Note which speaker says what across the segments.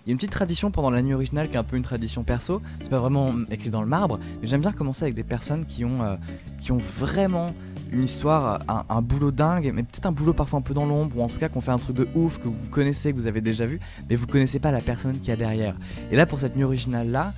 Speaker 1: Il y a une petite tradition pendant la nuit originale qui est un peu une tradition perso. C'est pas vraiment écrit dans le marbre, mais j'aime bien commencer avec des personnes qui ont vraiment une histoire, un boulot dingue, mais peut-être un boulot parfois un peu dans l'ombre, ou en tout cas qu'on fait un truc de ouf que vous connaissez, que vous avez déjà vu, mais vous connaissez pas la personne qu'il y a derrière. Et là, pour cette nuit originale là,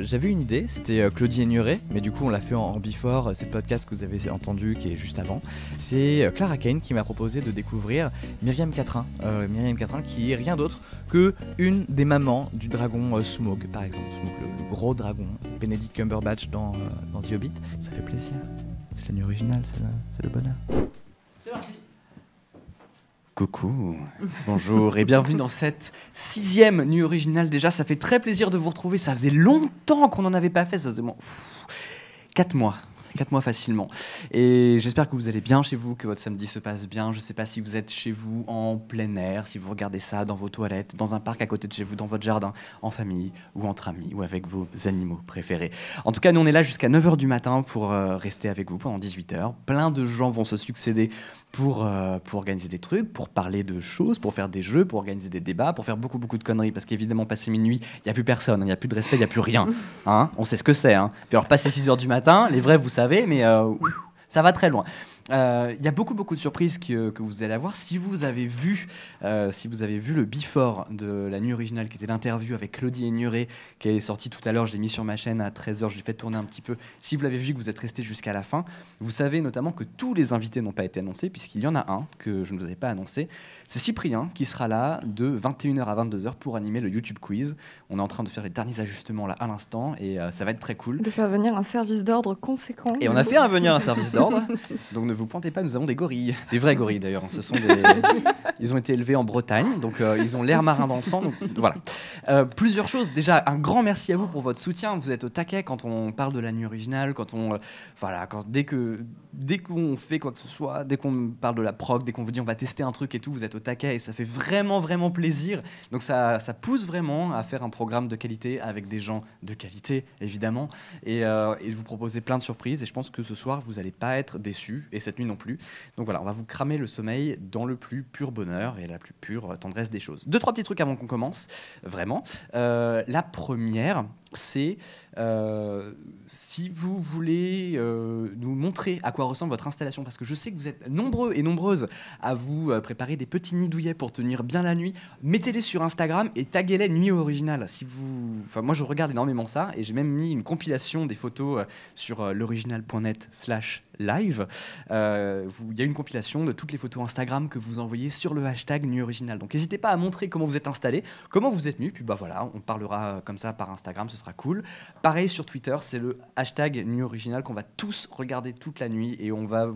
Speaker 1: j'avais une idée, c'était Claudie Aigneret, mais du coup on l'a fait en before, c'est le podcast que vous avez entendu qui est juste avant. C'est Clara Kane qui m'a proposé de découvrir Myriam Catrin. Myriam Catrin qui est rien d'autre que une des mamans du dragon Smaug, par exemple. Smaug, le gros dragon, Benedict Cumberbatch dans The Hobbit. Ça fait plaisir. C'est la nuit originale, c'est le bonheur. Coucou, bonjour et bienvenue dans cette 6e nuit originale. Déjà, ça fait très plaisir de vous retrouver. Ça faisait longtemps qu'on n'en avait pas fait. Ça faisait 4 mois. 4 mois facilement. Et j'espère que vous allez bien chez vous, que votre samedi se passe bien. Je ne sais pas si vous êtes chez vous en plein air, si vous regardez ça dans vos toilettes, dans un parc à côté de chez vous, dans votre jardin, en famille ou entre amis ou avec vos animaux préférés. En tout cas, nous on est là jusqu'à 9h du matin pour rester avec vous pendant 18h. Plein de gens vont se succéder pour organiser des trucs, pour parler de choses, pour faire des jeux, pour organiser des débats, pour faire beaucoup de conneries. Parce qu'évidemment, passé minuit, il n'y a plus personne, il n'y a plus de respect, il n'y a plus rien. Hein, on sait ce que c'est. Hein. Puis alors, passé 6h du matin, les vrais, vous savez, mais ça va très loin. Il y a beaucoup de surprises que vous allez avoir. Si vous avez vu le before de la nuit originale, qui était l'interview avec Claudie Aigneret, qui est sortie tout à l'heure, je l'ai mis sur ma chaîne à 13h, je l'ai fait tourner un petit peu. Si vous l'avez vu, que vous êtes resté jusqu'à la fin, vous savez notamment que tous les invités n'ont pas été annoncés, puisqu'il y en a un que je ne vous avais pas annoncé. C'est Cyprien qui sera là de 21h à 22h pour animer le YouTube Quiz. On est en train de faire les derniers ajustements là à l'instant et ça va être très cool.
Speaker 2: De faire venir un service d'ordre conséquent.
Speaker 1: Et on a fait venir un service d'ordre. Donc ne vous pointez pas, nous avons des gorilles. Des vrais gorilles d'ailleurs. Ce sont ils ont été élevés en Bretagne, donc ils ont l'air marin dans le sang. Donc, voilà. Plusieurs choses. Déjà, un grand merci à vous pour votre soutien. Vous êtes au taquet quand on parle de la nuit originale, dès qu'on fait quoi que ce soit, dès qu'on parle de la prog, dès qu'on vous dit on va tester un truc et tout, vous êtes au taquet et ça fait vraiment plaisir. Donc ça pousse vraiment à faire un programme de qualité avec des gens de qualité, évidemment, et vous proposer plein de surprises. Et je pense que ce soir, vous n'allez pas être déçus, et cette nuit non plus. Donc voilà, on va vous cramer le sommeil dans le plus pur bonheur et la plus pure tendresse des choses. 2-3 petits trucs avant qu'on commence, vraiment. La première, c'est si vous voulez nous montrer à quoi ressemble votre installation, parce que je sais que vous êtes nombreux et nombreuses à vous préparer des petits nids douillets pour tenir bien la nuit, mettez-les sur Instagram et taguez-les nuit originale. Moi je regarde énormément ça et j'ai même mis une compilation des photos sur l'original.net/live. Il y a une compilation de toutes les photos Instagram que vous envoyez sur le hashtag nuit originale. Donc n'hésitez pas à montrer comment vous êtes installés, comment vous êtes mis, puis voilà, on parlera comme ça par Instagram, ce sera cool. Pareil sur Twitter, c'est le hashtag nuit originale qu'on va tous regarder toute la nuit et on va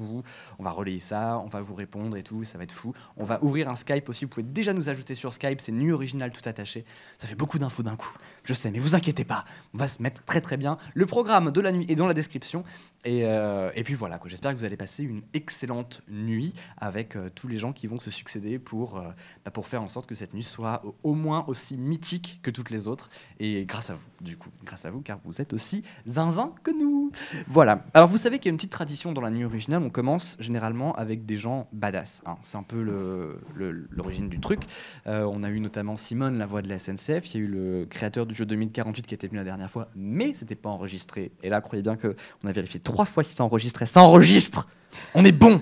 Speaker 1: relayer ça, on va vous répondre et tout, ça va être fou. On va ouvrir un Skype aussi, vous pouvez déjà nous ajouter sur Skype, c'est nuit originale tout attaché. Ça fait beaucoup d'infos d'un coup, je sais, mais vous inquiétez pas, on va se mettre très bien. Le programme de la nuit est dans la description et puis voilà, quoi. J'espère que vous allez passer une excellente nuit avec tous les gens qui vont se succéder pour faire en sorte que cette nuit soit au moins aussi mythique que toutes les autres. Et grâce à vous, du coup. Grâce à vous, car vous êtes aussi zinzin que nous. Voilà. Alors, vous savez qu'il y a une petite tradition dans la nuit originale. On commence généralement avec des gens badass. Hein. C'est un peu l'origine du truc. On a eu notamment Simone, la voix de la SNCF. Il y a eu le créateur du jeu 2048 qui était venu la dernière fois, mais c'était pas enregistré. Et là, croyez bien qu'on a vérifié 3 fois si ça enregistrait. Ça enregistre. On est bon.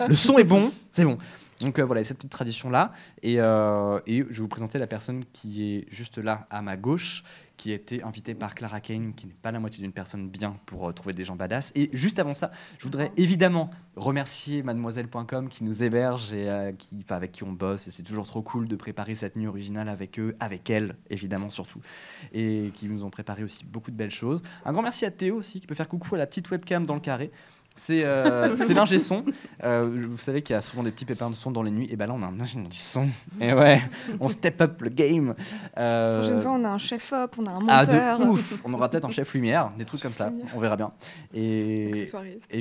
Speaker 1: Le son est bon. C'est bon. Donc voilà, cette petite tradition-là. Et je vais vous présenter la personne qui est juste là, à ma gauche, qui a été invitée par Clara Kane, qui n'est pas la moitié d'une personne bien pour trouver des gens badass. Et juste avant ça, je voudrais évidemment remercier mademoiselle.com qui nous héberge et avec qui on bosse. Et c'est toujours trop cool de préparer cette nuit originale avec eux, avec elle, évidemment, surtout. Et qui nous ont préparé aussi beaucoup de belles choses. Un grand merci à Théo aussi, qui peut faire coucou à la petite webcam dans le carré. C'est l'ingé son. Vous savez qu'il y a souvent des petits pépins de son dans les nuits. Et ben là, on a un ingénieur du son. Et ouais, on step up le game.
Speaker 2: La prochaine fois, on a un chef-op, on a un monteur.
Speaker 1: De ouf. On aura peut-être un chef lumière, des trucs comme ça. On verra bien. Et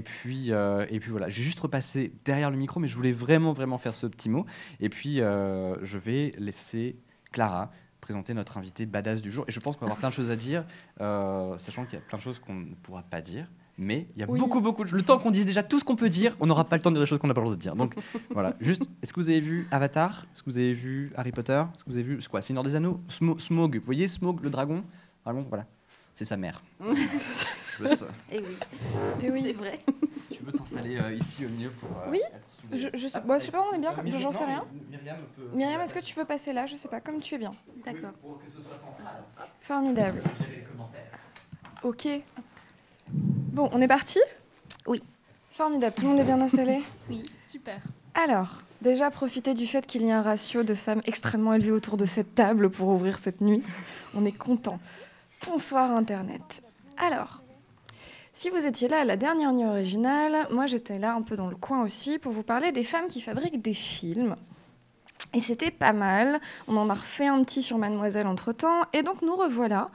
Speaker 1: puis voilà. Je vais juste repasser derrière le micro, mais je voulais vraiment faire ce petit mot. Et puis, je vais laisser Clara présenter notre invité badass du jour. Et je pense qu'on va avoir plein de choses à dire, sachant qu'il y a plein de choses qu'on ne pourra pas dire. mais il y a beaucoup le temps qu'on dise déjà tout ce qu'on peut dire, on n'aura pas le temps de dire les choses qu'on n'a pas le droit de dire. Donc voilà, juste, est-ce que vous avez vu Avatar? Est-ce que vous avez vu Harry Potter? Est-ce que vous avez vu, c'est quoi, Seigneur des Anneaux? Smaug, vous voyez Smaug, le dragon? Voilà, c'est sa mère.
Speaker 3: Et oui, c'est vrai.
Speaker 1: Si tu veux t'installer ici au milieu pour
Speaker 2: oui,
Speaker 1: être sous les...
Speaker 2: je sais pas, on est bien, j'en sais rien. Myriam, est-ce que tu veux passer là? Je sais pas, comme tu es bien.
Speaker 3: D'accord.
Speaker 1: Pour que ce soit central.
Speaker 2: Formidable.
Speaker 1: Gérer les commentaires.
Speaker 2: Ok. Bon, on est parti?
Speaker 3: Oui.
Speaker 2: Formidable, tout le monde est bien installé?
Speaker 3: Oui, super.
Speaker 2: Alors, déjà profitez du fait qu'il y ait un ratio de femmes extrêmement élevé autour de cette table pour ouvrir cette nuit. On est content. Bonsoir Internet. Alors, si vous étiez là à la dernière nuit originale, moi j'étais là un peu dans le coin aussi pour vous parler des femmes qui fabriquent des films. Et c'était pas mal. On en a refait un petit sur Mademoiselle entre-temps. Et donc nous revoilà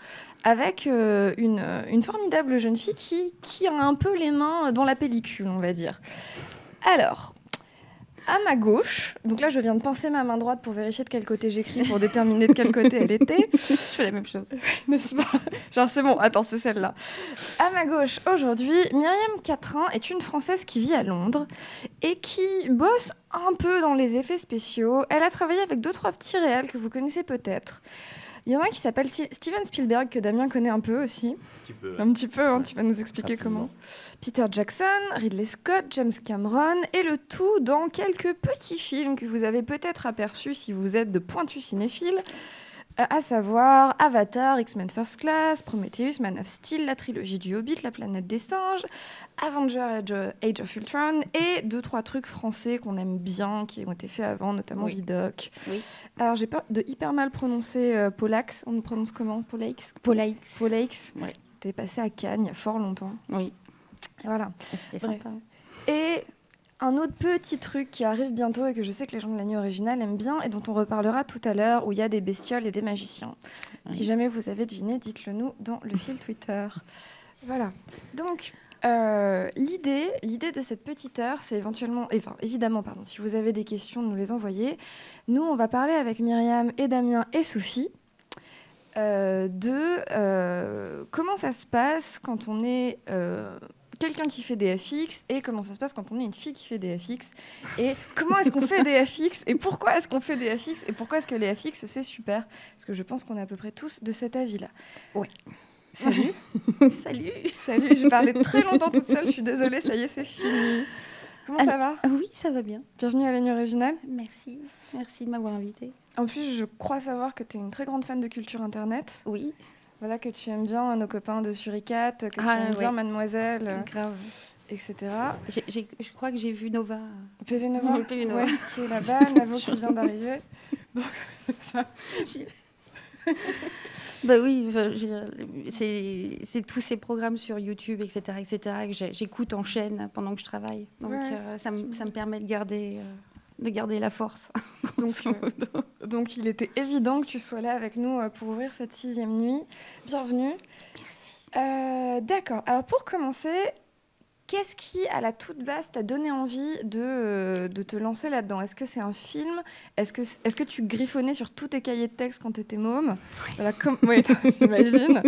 Speaker 2: avec une formidable jeune fille qui a un peu les mains dans la pellicule, on va dire. Alors, à ma gauche, donc là je viens de pincer ma main droite pour vérifier de quel côté j'écris pour déterminer de quel côté elle était.
Speaker 3: Je fais la même chose.
Speaker 2: N'est-ce pas? Genre c'est bon, attends, c'est celle-là. À ma gauche, aujourd'hui, Myriam Catrin est une Française qui vit à Londres et qui bosse un peu dans les effets spéciaux. Elle a travaillé avec 2-3 petits réals que vous connaissez peut-être. Il y en a un qui s'appelle Steven Spielberg, que Damien connaît un peu aussi. Un petit peu, hein, ouais. Tu vas nous expliquer comment. Peter Jackson, Ridley Scott, James Cameron, et le tout dans quelques petits films que vous avez peut-être aperçus si vous êtes de pointus cinéphiles, à savoir Avatar, X-Men First Class, Prometheus, Man of Steel, la trilogie du Hobbit, La planète des singes, Avengers Age of Ultron, et 2-3 trucs français qu'on aime bien, qui ont été faits avant, notamment Vidocq. Oui. Alors j'ai peur de hyper mal prononcer Pollax. On le prononce comment? Pollax.
Speaker 3: Oui.
Speaker 2: T'es passé à Cannes il y a fort longtemps.
Speaker 3: Oui.
Speaker 2: Et voilà.
Speaker 3: C'était sympa.
Speaker 2: Et un autre petit truc qui arrive bientôt et que je sais que les gens de la nuit originale aiment bien et dont on reparlera tout à l'heure, où il y a des bestioles et des magiciens. Oui. Si jamais vous avez deviné, dites-le nous dans le fil Twitter. Voilà. Donc, l'idée de cette petite heure, c'est évidemment, si vous avez des questions, de nous les envoyer. Nous, on va parler avec Myriam et Damien et Sophie de comment ça se passe quand on est quelqu'un qui fait des FX et comment ça se passe quand on est une fille qui fait des FX et comment est-ce qu'on fait des FX et pourquoi est-ce qu'on fait des FX et pourquoi est-ce que les FX c'est super, parce que je pense qu'on est à peu près tous de cet avis-là.
Speaker 3: Ouais.
Speaker 2: Salut.
Speaker 3: Salut,
Speaker 2: j'ai parlé très longtemps toute seule, je suis désolée, ça y est, c'est fini. Comment ça va?
Speaker 3: Oui, ça va bien.
Speaker 2: Bienvenue à la nuit originale.
Speaker 3: Merci de m'avoir invitée.
Speaker 2: En plus, je crois savoir que tu es une très grande fan de culture internet.
Speaker 3: Oui.
Speaker 2: Voilà, que tu aimes bien nos copains de Suricat, que tu aimes bien Mademoiselle,
Speaker 3: grave,
Speaker 2: etc.
Speaker 3: Je crois que j'ai vu Nova.
Speaker 2: PV Nova,
Speaker 3: oui, PV Nova.
Speaker 2: Ouais, qui est là-bas, Navo qui vient d'arriver. Donc, c'est ça.
Speaker 3: Bah oui, c'est tous ces programmes sur YouTube, etc., que j'écoute en chaîne pendant que je travaille. Donc ça me permet de garder la force.
Speaker 2: Donc il était évident que tu sois là avec nous pour ouvrir cette 6e nuit. Bienvenue.
Speaker 3: Merci.
Speaker 2: D'accord. Alors pour commencer, qu'est-ce qui, à la toute base, t'a donné envie de te lancer là-dedans? Est-ce que c'est un film? Est-ce que tu griffonnais sur tous tes cahiers de texte quand tu étais môme? Voilà, oui, j'imagine.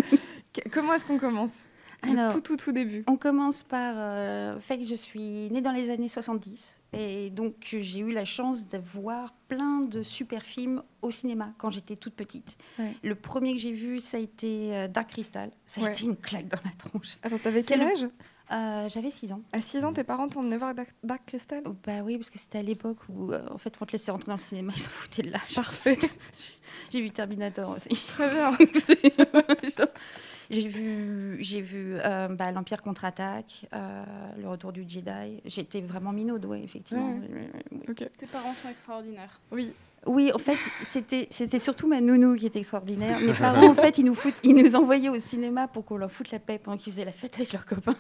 Speaker 2: Comment est-ce qu'on commence? Alors, tout début.
Speaker 3: On commence par le fait que je suis née dans les années 70. Et donc, j'ai eu la chance d'avoir plein de super films au cinéma quand j'étais toute petite. Ouais. Le premier que j'ai vu, ça a été Dark Crystal. Ça a été une claque dans la tronche.
Speaker 2: Attends, t'avais quel âge?
Speaker 3: J'avais 6 ans.
Speaker 2: À 6 ans, tes parents t'ont emmené voir Dark Crystal?
Speaker 3: Bah oui, parce que c'était à l'époque où, en fait, on te laissait rentrer dans le cinéma, ils s'en foutaient de l'âge.
Speaker 2: Parfait.
Speaker 3: J'ai vu Terminator aussi.
Speaker 2: Très bien.
Speaker 3: J'ai vu l'Empire contre-attaque, le retour du Jedi. J'étais vraiment minaude, oui, effectivement.
Speaker 2: Ouais. Okay.
Speaker 4: Tes parents sont extraordinaires.
Speaker 3: Oui, en fait, c'était surtout ma nounou qui était extraordinaire. Mes parents, en fait, ils nous envoyaient au cinéma pour qu'on leur foute la paix pendant qu'ils faisaient la fête avec leurs copains.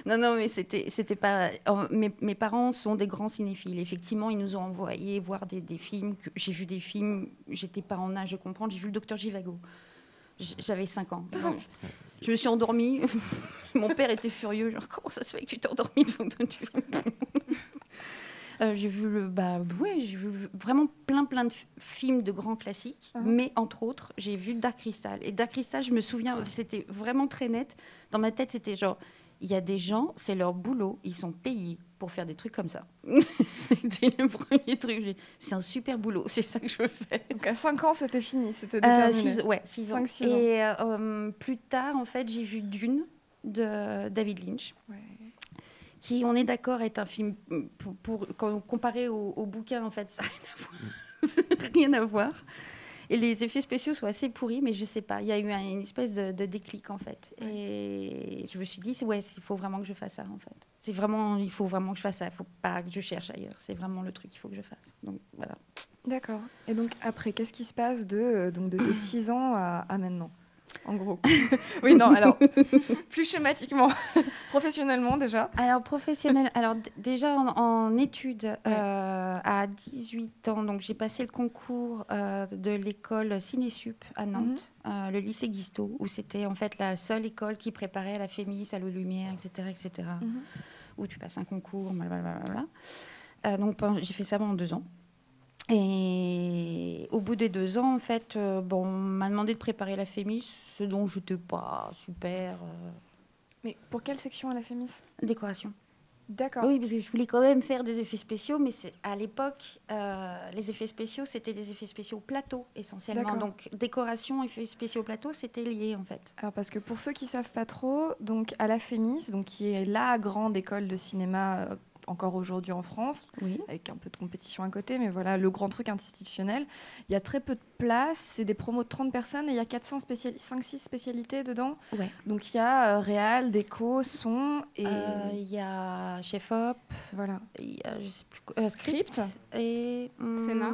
Speaker 3: Non, mais c'était pas... Mes parents sont des grands cinéphiles. Effectivement, ils nous ont envoyés voir des films. J'ai vu des films, j'étais pas en âge de comprendre. J'ai vu le Docteur Zhivago. J'avais 5 ans. Donc, je me suis endormie. Mon père était furieux. Genre, comment ça se fait que tu t'es endormie devant toi? J'ai vu j'ai vu vraiment plein de films de grands classiques, mais entre autres, j'ai vu Dark Crystal. Et Dark Crystal, je me souviens, c'était vraiment très net. Dans ma tête, c'était genre, il y a des gens, c'est leur boulot, ils sont payés pour faire des trucs comme ça. C'était le premier truc. C'est un super boulot, c'est ça que je veux faire.
Speaker 2: Donc à 5 ans, c'était fini, c'était déterminé.
Speaker 3: 6 ans.
Speaker 2: 5-6 ans.
Speaker 3: Et plus tard, en fait, j'ai vu Dune de David Lynch. Ouais. Qui, on est d'accord, est un film, comparé au bouquin, en fait, ça n'a rien à voir. Et les effets spéciaux sont assez pourris, mais je ne sais pas, il y a eu une espèce de déclic, en fait. Et je me suis dit, il faut vraiment que je fasse ça, en fait. Il faut vraiment que je fasse ça, il ne faut pas que je cherche ailleurs. C'est vraiment le truc qu'il faut que je fasse. Donc, voilà.
Speaker 2: D'accord. Et donc, après, qu'est-ce qui se passe de tes 6 ans à maintenant ? En gros. Oui, non, alors, plus schématiquement, professionnellement déjà.
Speaker 3: Alors, déjà en études, à 18 ans, donc j'ai passé le concours de l'école Cinésup à Nantes, le lycée Guisteau, où c'était en fait la seule école qui préparait à la Fémis, à l'eau lumière, etc. Où tu passes un concours, blablabla. Donc, j'ai fait ça pendant 2 ans. Et au bout des 2 ans, en fait, on m'a demandé de préparer la Fémis, ce dont je n'étais pas super.
Speaker 2: Mais pour quelle section à la Fémis ?
Speaker 3: Décoration.
Speaker 2: D'accord.
Speaker 3: Oui, parce que je voulais quand même faire des effets spéciaux, mais à l'époque, les effets spéciaux, c'était des effets spéciaux plateau, essentiellement.
Speaker 2: D'accord.
Speaker 3: Donc, décoration, effets spéciaux plateau, c'était lié, en fait.
Speaker 2: Alors, parce que pour ceux qui ne savent pas trop, donc, à la Fémis, donc, qui est la grande école de cinéma encore aujourd'hui en France, avec un peu de compétition à côté, mais voilà, le grand truc institutionnel. Il y a très peu de place, c'est des promos de 30 personnes et il y a 5-6 spécialités dedans. Ouais. Donc il y a réal, déco, son et...
Speaker 3: Il y a chef-op,
Speaker 2: voilà.
Speaker 3: Il y a, je sais plus, script et...
Speaker 2: scénar.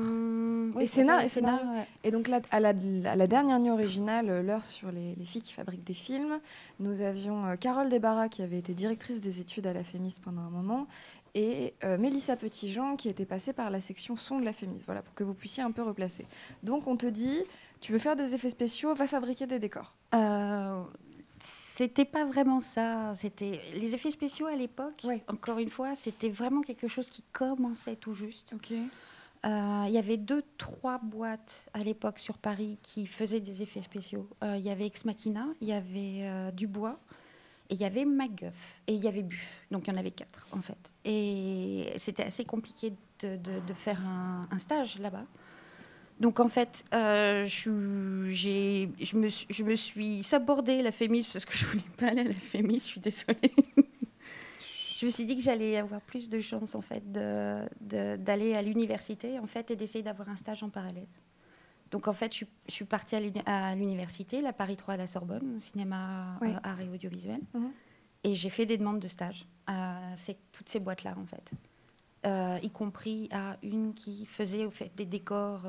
Speaker 3: Oui,
Speaker 2: et scénar.
Speaker 3: Ouais.
Speaker 2: Et donc là, à la dernière nuit originale, l'heure sur les filles qui fabriquent des films, nous avions Carole Desbarras qui avait été directrice des études à la Fémis pendant un moment, et Mélissa Petitjean qui était passée par la section son de la Fémis, voilà, pour que vous puissiez un peu replacer. Donc on te dit, tu veux faire des effets spéciaux, va fabriquer des décors.
Speaker 3: C'était pas vraiment ça. C'était les effets spéciaux à l'époque. Ouais. Encore une fois, c'était vraiment quelque chose qui commençait tout juste.
Speaker 2: Okay.
Speaker 3: Il y avait 2-3 boîtes à l'époque sur Paris qui faisaient des effets spéciaux. Il y avait Ex Machina, il y avait Dubois. Et il y avait MacGuff et il y avait Buff. Donc, il y en avait 4, en fait. Et c'était assez compliqué de faire un stage là-bas. Donc, en fait, je me suis sabordée la Fémis parce que je ne voulais pas aller à la Fémis, je suis désolée. Je me suis dit que j'allais avoir plus de chances, en fait, d'aller à l'université, en fait, et d'essayer d'avoir un stage en parallèle. Donc, en fait, je suis partie à l'université, la Paris 3 à la Sorbonne, cinéma, art et audiovisuel. Et j'ai fait des demandes de stage à toutes ces boîtes-là, en fait. Y compris à une qui faisait au fait, des décors,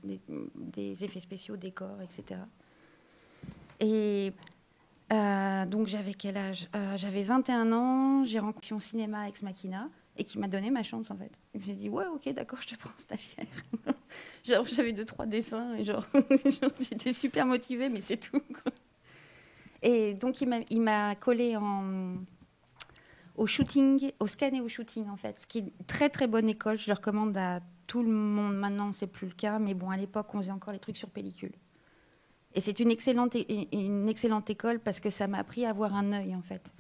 Speaker 3: des effets spéciaux, décors, etc. Et donc, j'avais quel âge ? J'avais 21 ans, j'ai rencontré un cinéma Ex Machina, et qui m'a donné ma chance, en fait. J'ai dit, ouais, ok, d'accord, je te prends stagiaire. Genre, j'avais 2-3 dessins, et genre j'étais super motivée, mais c'est tout, quoi. Et donc, il m'a collé au shooting, au scan et au shooting, en fait. Ce qui est une très, très bonne école. Je le recommande à tout le monde. Maintenant, c'est plus le cas, mais bon, à l'époque, on faisait encore les trucs sur pellicule. Et c'est une excellente école parce que ça m'a appris à avoir un œil, en fait.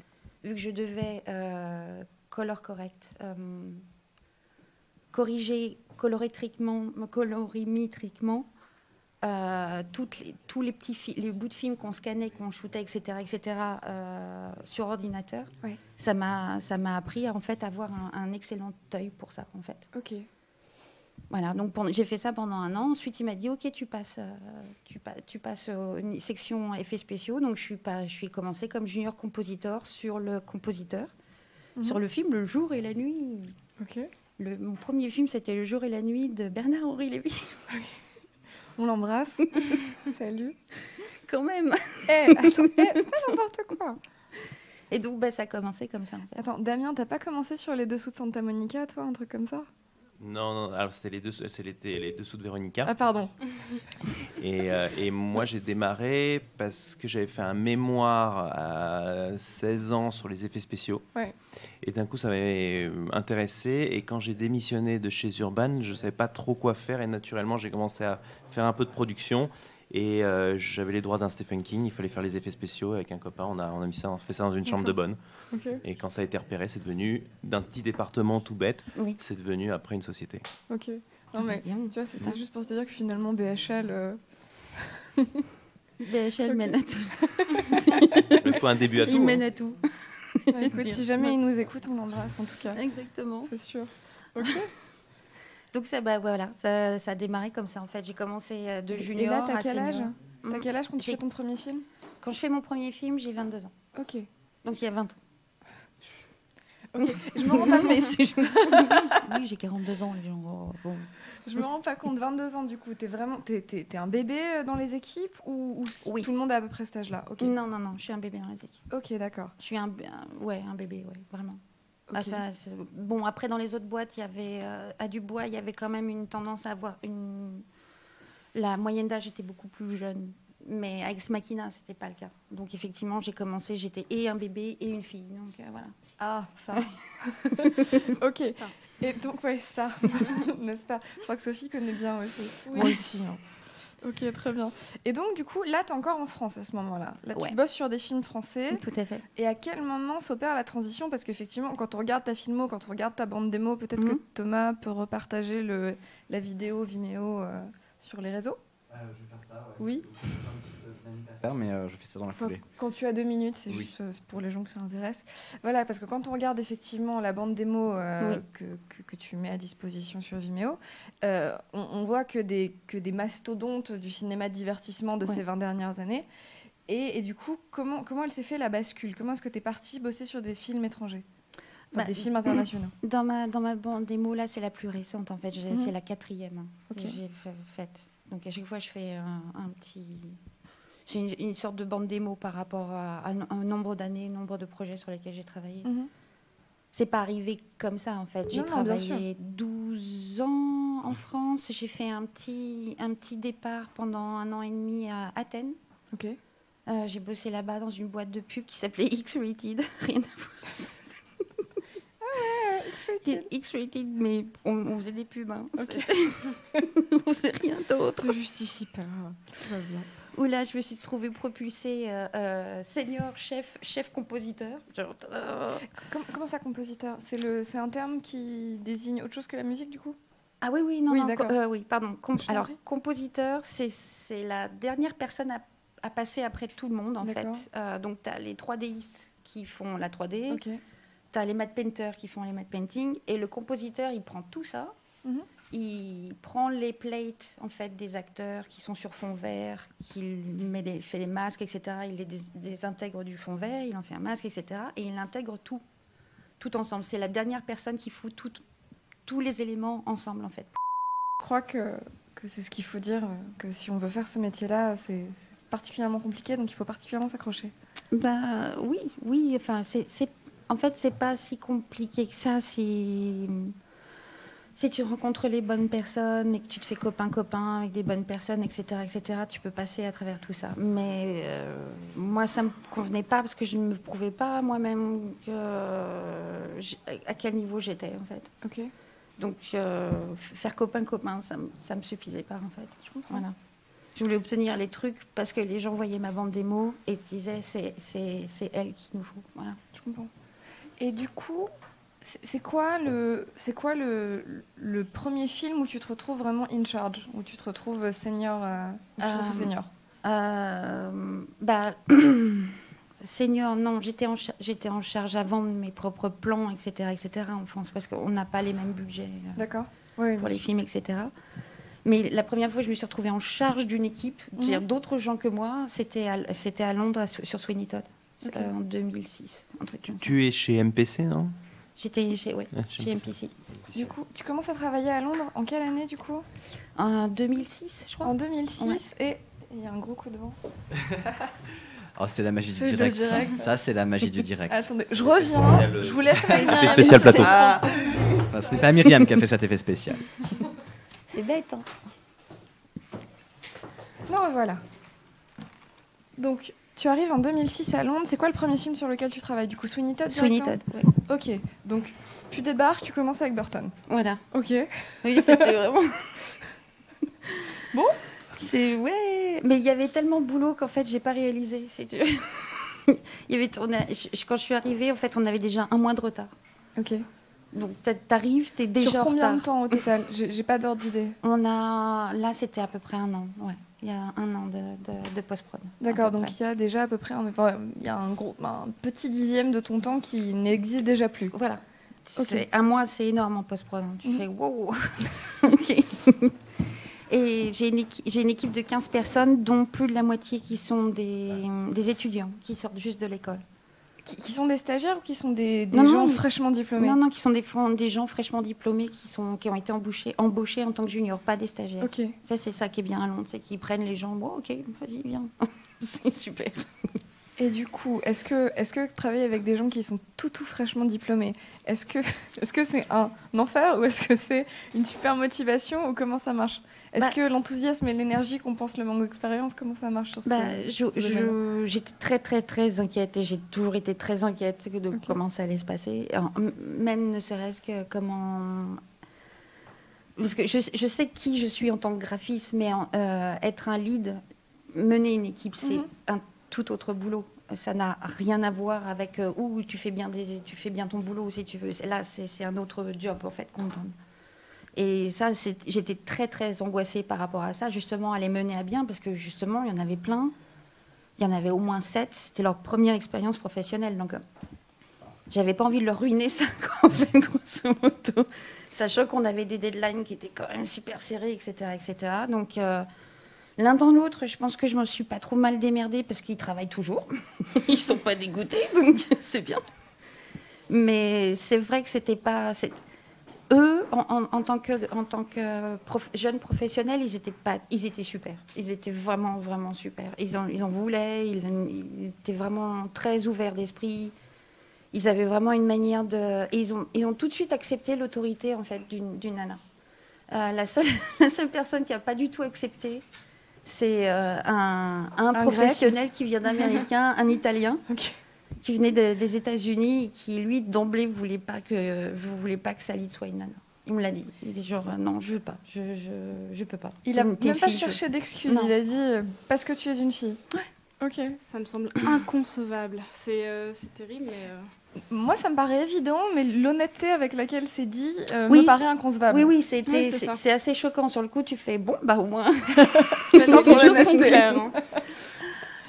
Speaker 3: Vu que je devais color correct, corriger colorimétriquement tous les bouts de films qu'on scannait, qu'on shootait, etc. Sur ordinateur. Oui. Ça m'a appris en fait à avoir un excellent œil pour ça, en fait.
Speaker 2: Ok.
Speaker 3: Voilà, donc j'ai fait ça pendant 1 an. Ensuite, il m'a dit, ok, tu passes une section effets spéciaux. Donc, je suis commencée comme junior compositeur sur le compositeur, sur le film Le Jour et la Nuit.
Speaker 2: Ok.
Speaker 3: Mon premier film, c'était Le Jour et la Nuit de Bernard-Henri Lévy.
Speaker 2: On l'embrasse. Salut.
Speaker 3: Quand même.
Speaker 2: C'est pas n'importe quoi.
Speaker 3: Et donc, ça a commencé comme ça. En fait.
Speaker 2: Attends, Damien, t'as pas commencé sur Les Dessous de Santa Monica, toi, un truc comme ça ?
Speaker 4: Non, alors c'était les dessous de Véronica.
Speaker 2: Ah, pardon.
Speaker 4: Et moi, j'ai démarré parce que j'avais fait un mémoire à 16 ans sur les effets spéciaux.
Speaker 2: Ouais.
Speaker 4: Et d'un coup, ça m'avait intéressé. Et quand j'ai démissionné de chez Urban, je ne savais pas trop quoi faire. Et naturellement, j'ai commencé à faire un peu de production. Et j'avais les droits d'un Stephen King. Il fallait faire les effets spéciaux avec un copain. On a mis ça, on fait ça dans une chambre de bonne.
Speaker 2: Ok.
Speaker 4: Et quand ça a été repéré, c'est devenu d'un petit département tout bête.
Speaker 3: Oui.
Speaker 4: C'est devenu après une société.
Speaker 2: Ok. Non mais tu vois, c'était juste pour te dire que finalement BHL.
Speaker 3: BHL mène à tout.
Speaker 4: Il faut un début à tout.
Speaker 3: Il mène à tout.
Speaker 2: Ouais, écoute, si jamais il nous écoute, on l'embrasse en tout cas.
Speaker 3: Exactement.
Speaker 2: C'est sûr. Ok.
Speaker 3: Donc ça, voilà, ça a démarré comme ça en fait. J'ai commencé de junior
Speaker 2: Et là, t'as
Speaker 3: à
Speaker 2: quel âge
Speaker 3: senior.
Speaker 2: T'as quel âge quand tu
Speaker 3: J'ai-
Speaker 2: fais ton premier film?
Speaker 3: Quand je fais mon premier film, j'ai 22 ans.
Speaker 2: Ok.
Speaker 3: Donc il y a 20 ans.
Speaker 2: Ok. Je me rends pas
Speaker 3: Non, mais
Speaker 2: compte.
Speaker 3: oui, j'ai 42 ans. Les gens, oh, bon.
Speaker 2: Je me rends pas compte. 22 ans du coup. T'es vraiment, t'es un bébé dans les équipes ou
Speaker 3: Oui.
Speaker 2: tout le monde est à peu près cet âge-là? Ok.
Speaker 3: Non, je suis un bébé dans les équipes.
Speaker 2: Ok, d'accord.
Speaker 3: Je suis un bébé, ouais, vraiment.
Speaker 2: Ok.
Speaker 3: Ah, bon, après, dans les autres boîtes, il y avait, à Dubois, il y avait quand même une tendance à avoir la moyenne d'âge était beaucoup plus jeune. Mais à Ex Machina, c'était pas le cas. Donc, effectivement, j'ai commencé, j'étais et un bébé et une fille. Donc, voilà.
Speaker 2: Ah, ça. Ok.
Speaker 3: Ça.
Speaker 2: Et donc, ouais, ça. N'est-ce pas? Je crois que Sophie connaît bien aussi.
Speaker 3: Moi aussi. Hein.
Speaker 2: Ok, très bien. Et donc, du coup, là, t'es encore en France à ce moment-là. Là,
Speaker 3: Ouais.
Speaker 2: tu bosses sur des films français.
Speaker 3: Tout à fait.
Speaker 2: Et à quel moment s'opère la transition? Parce qu'effectivement, quand on regarde ta filmo, quand on regarde ta bande démo, peut-être que Thomas peut repartager la vidéo Vimeo sur les réseaux.
Speaker 1: Je vais faire ça, ouais.
Speaker 2: Oui.
Speaker 1: Mais je fais ça dans la
Speaker 2: Enfin,
Speaker 1: foulée.
Speaker 2: quand tu as 2 minutes, c'est
Speaker 1: Oui.
Speaker 2: juste pour les gens que ça intéresse. Voilà, parce que quand on regarde effectivement la bande démo
Speaker 3: Oui.
Speaker 2: que tu mets à disposition sur Vimeo, on voit que des mastodontes du cinéma de divertissement de
Speaker 3: Ouais.
Speaker 2: ces 20 dernières années. Et du coup, comment elle s'est fait la bascule? Comment est-ce que tu es partie bosser sur des films étrangers? Enfin,
Speaker 3: Bah,
Speaker 2: des films internationaux?
Speaker 3: Dans ma bande démo, là, c'est la plus récente, en fait. C'est la 4e
Speaker 2: Ok.
Speaker 3: que j'ai faite. Donc, à chaque fois, je fais un petit... C'est une sorte de bande démo par rapport à un nombre d'années, nombre de projets sur lesquels j'ai travaillé.
Speaker 2: Mhm.
Speaker 3: C'est pas arrivé comme ça, en fait. J'ai
Speaker 2: Non, bien
Speaker 3: travaillé 12 ans en France. J'ai fait un petit départ pendant 1 an et demi à Athènes.
Speaker 2: Ok.
Speaker 3: J'ai bossé là-bas dans une boîte de pub qui s'appelait X-Rated. Rien à voir. X-Rated, mais on faisait des pubs. Hein.
Speaker 2: Ok.
Speaker 3: On faisait rien d'autre.
Speaker 2: Ne justifie pas. Tout va bien.
Speaker 3: Où là, je me suis trouvée propulsée senior chef compositeur. Genre,
Speaker 2: Comment ça, compositeur? C'est un terme qui désigne autre chose que la musique, du coup?
Speaker 3: Ah oui, oui, non,
Speaker 2: Oui,
Speaker 3: non.
Speaker 2: d'accord.
Speaker 3: Oui, pardon.
Speaker 2: Je t'en
Speaker 3: Alors,
Speaker 2: prie.
Speaker 3: compositeur, c'est la dernière personne à passer après tout le monde, en fait.
Speaker 2: D'accord.
Speaker 3: Donc, tu as les 3Distes qui font la 3D.
Speaker 2: Ok.
Speaker 3: Tu as les matte painters qui font les matte painting. Et le compositeur, il prend tout ça.
Speaker 2: Mhm.
Speaker 3: Il prend les plates, en fait, des acteurs qui sont sur fond vert, il fait des masques, etc. Il les désintègre du fond vert, il en fait un masque, etc. Et il intègre tout ensemble. C'est la dernière personne qui fout tous les éléments ensemble, en fait.
Speaker 2: Je crois que c'est ce qu'il faut dire, que si on veut faire ce métier-là, c'est particulièrement compliqué, donc il faut particulièrement s'accrocher.
Speaker 3: Bah oui. Enfin, en fait, c'est pas si compliqué que ça. Si tu rencontres les bonnes personnes et que tu te fais copain avec des bonnes personnes, etc., tu peux passer à travers tout ça. Mais moi, ça me convenait pas parce que je ne me prouvais pas moi-même à quel niveau j'étais, en fait.
Speaker 2: Ok.
Speaker 3: Donc, faire copain, ça me suffisait pas, en fait.
Speaker 2: Je comprends.
Speaker 3: Voilà. Je voulais obtenir les trucs parce que les gens voyaient ma bande démo et se disaient c'est elle qu'il nous faut. Voilà.
Speaker 2: Je comprends. Et du coup, c'est quoi le premier film où tu te retrouves vraiment in charge, où tu te retrouves senior, senior?
Speaker 3: Senior, non, j'étais en charge avant de mes propres plans, etc., en France, parce qu'on n'a pas les mêmes budgets
Speaker 2: D'accord. Oui,
Speaker 3: pour les films, etc. Mais la première fois, je me suis retrouvée en charge d'une équipe, c'est-à-dire d'autres gens que moi. C'était à Londres, sur Sweeney Todd, en 2006. Un truc comme ça.
Speaker 4: Tu es chez MPC, non?
Speaker 3: J'étais chez MPC.
Speaker 2: Du coup, tu commences à travailler à Londres en quelle année, du coup?
Speaker 3: En 2006, je crois.
Speaker 2: En 2006, et il y a un gros coup de vent.
Speaker 1: Oh, c'est la magie du
Speaker 2: C'est le
Speaker 1: direct.
Speaker 2: direct.
Speaker 1: Ça c'est la magie du direct.
Speaker 2: Attendez, je reviens, je vous laisse
Speaker 4: Effet
Speaker 2: revenir.
Speaker 4: spécial plateau.
Speaker 1: Ah, ce n'est pas Myriam qui a fait cet effet spécial.
Speaker 3: C'est bête, hein.
Speaker 2: Non, voilà. Donc, tu arrives en 2006 à Londres. C'est quoi le premier film sur lequel tu travailles? Du coup, Sweeney Todd
Speaker 3: Sweeney
Speaker 2: directement
Speaker 3: Todd, ouais.
Speaker 2: Ok, donc tu débarques, tu commences avec Burton.
Speaker 3: Voilà.
Speaker 2: Ok.
Speaker 3: Oui, c'était vraiment...
Speaker 2: Bon.
Speaker 3: Ouais, mais il y avait tellement de boulot qu'en fait, j'ai pas réalisé. Il y avait... Quand je suis arrivée, en fait, on avait déjà un mois de retard.
Speaker 2: Ok.
Speaker 3: Donc, t'arrives, t'es déjà
Speaker 2: Sur
Speaker 3: en
Speaker 2: combien
Speaker 3: retard.
Speaker 2: de temps au total? J'ai pas d'ordre d'idée.
Speaker 3: Là, c'était à peu près 1 an. Ouais. Il y a 1 an de post-prod.
Speaker 2: D'accord,
Speaker 3: à peu
Speaker 2: donc
Speaker 3: près.
Speaker 2: il y a déjà à peu près il y a un petit dixième de ton temps qui n'existe déjà plus.
Speaker 3: Voilà.
Speaker 2: Ok.
Speaker 3: 1 mois, c'est énorme en post-prod. Tu
Speaker 2: Mhm.
Speaker 3: fais wow. Ok. Et j'ai une équipe de 15 personnes, dont plus de la moitié qui sont des étudiants qui sortent juste de l'école.
Speaker 2: Qui sont des stagiaires ou qui sont des
Speaker 3: Non,
Speaker 2: gens
Speaker 3: non,
Speaker 2: fraîchement diplômés?
Speaker 3: Non, qui sont des gens fraîchement diplômés qui ont été embauchés en tant que juniors, pas des stagiaires.
Speaker 2: Ok.
Speaker 3: Ça, c'est ça qui est bien à Londres, c'est qu'ils prennent les gens. Bon, ok, vas-y, viens. C'est super.
Speaker 2: Et du coup, est-ce que travailler avec des gens qui sont tout fraîchement diplômés, est-ce que c'est un enfer ou est-ce que c'est une super motivation ou comment ça marche? Est-ce que l'enthousiasme et l'énergie compense le manque d'expérience? Comment ça marche sur ce domaine-là?
Speaker 3: J'étais très, très, très inquiète et j'ai toujours été très inquiète de
Speaker 2: Ok.
Speaker 3: comment ça allait se passer. Alors, même ne serait-ce que comment... Parce que je sais qui je suis en tant que graphiste, mais être un lead, mener une équipe, c'est un tout autre boulot. Ça n'a rien à voir avec où tu fais bien ton boulot, si tu veux. Là, c'est un autre job, en fait, qu'on me donne. Et ça, j'étais très, très angoissée par rapport à ça, justement, à les mener à bien, parce que, justement, il y en avait plein. Il y en avait au moins 7. C'était leur première expérience professionnelle. Donc, j'avais pas envie de leur ruiner ça, quoi, en fait, grosso modo. Sachant qu'on avait des deadlines qui étaient quand même super serrées, etc., etc. Donc, l'un dans l'autre, je pense que je me suis pas trop mal démerdée, parce qu'ils travaillent toujours. Ils sont pas dégoûtés, donc c'est bien. Mais c'est vrai que c'était pas... Eux, en tant que jeunes professionnels, ils étaient super. Ils étaient vraiment, vraiment super. Ils en voulaient, ils étaient vraiment très ouverts d'esprit. Ils avaient vraiment une manière de... Et ils ont tout de suite accepté l'autorité, en fait, d'une nana. La seule personne qui n'a pas du tout accepté, c'est un professionnel qui vient d'Américain, un Italien.
Speaker 2: Ok.
Speaker 3: Qui venait des États-Unis et qui, lui, d'emblée, vous voulez pas que sa lead soit une nana. Il me l'a dit. Il dit genre, non, je veux pas, je peux pas.
Speaker 2: Il a
Speaker 3: T'es
Speaker 2: même
Speaker 3: une
Speaker 2: pas
Speaker 3: fille,
Speaker 2: cherché d'excuses.
Speaker 3: Non.
Speaker 2: Il a dit parce que tu es une fille. Ouais. Ok.
Speaker 5: Ça me semble inconcevable. C'est terrible, mais...
Speaker 2: Moi, ça me paraît évident, mais l'honnêteté avec laquelle c'est dit
Speaker 3: Oui,
Speaker 2: me paraît inconcevable.
Speaker 3: Oui,
Speaker 5: c'est ça.
Speaker 3: c'est assez choquant. Sur le coup, tu fais, bon, bah au moins...
Speaker 5: Les
Speaker 2: sans
Speaker 5: choses sont
Speaker 2: honnêteté.
Speaker 5: claires. Hein.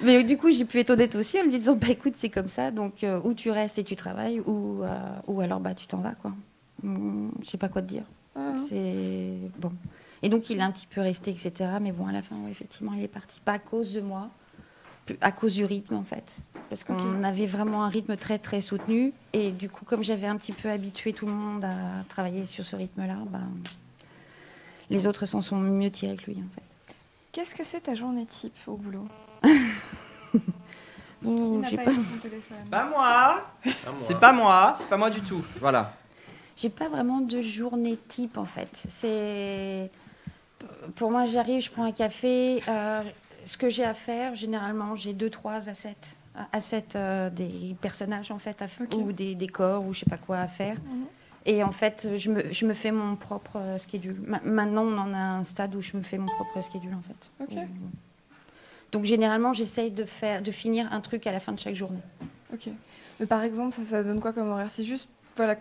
Speaker 3: Mais du coup, j'ai pu être honnête aussi en lui disant, bah écoute, c'est comme ça, donc ou tu restes et tu travailles, ou alors bah tu t'en vas, quoi. Je sais pas quoi te dire. C'est bon. Et donc il est un petit peu resté, etc. Mais bon, à la fin, ouais, effectivement, il est parti. Pas à cause de moi, à cause du rythme, en fait. Parce qu'on avait vraiment un rythme très, très soutenu. Et du coup, comme j'avais un petit peu habitué tout le monde à travailler sur ce rythme-là, bah, les autres s'en sont mieux tirés que lui, en fait.
Speaker 2: Qu'est-ce que c'est ta journée type au boulot? Qui
Speaker 3: Ouh,
Speaker 2: n'a
Speaker 3: j'ai
Speaker 2: pas
Speaker 3: pas...
Speaker 2: été son téléphone?
Speaker 1: Pas moi. C'est pas moi du tout. Voilà.
Speaker 3: J'ai pas vraiment de journée type, en fait. C'est... Pour moi, j'arrive, je prends un café. Ce que j'ai à faire, généralement, j'ai 2-3 assets des personnages, en fait, ou des décors, ou je sais pas quoi à faire. Et en fait, je me fais mon propre schedule. Maintenant, on en a un stade où je me fais mon propre schedule, en fait.
Speaker 2: Ok.
Speaker 3: Donc, généralement, j'essaye de finir un truc à la fin de chaque journée.
Speaker 2: Ok. Mais par exemple, ça donne quoi comme horaire? C'est juste, voilà,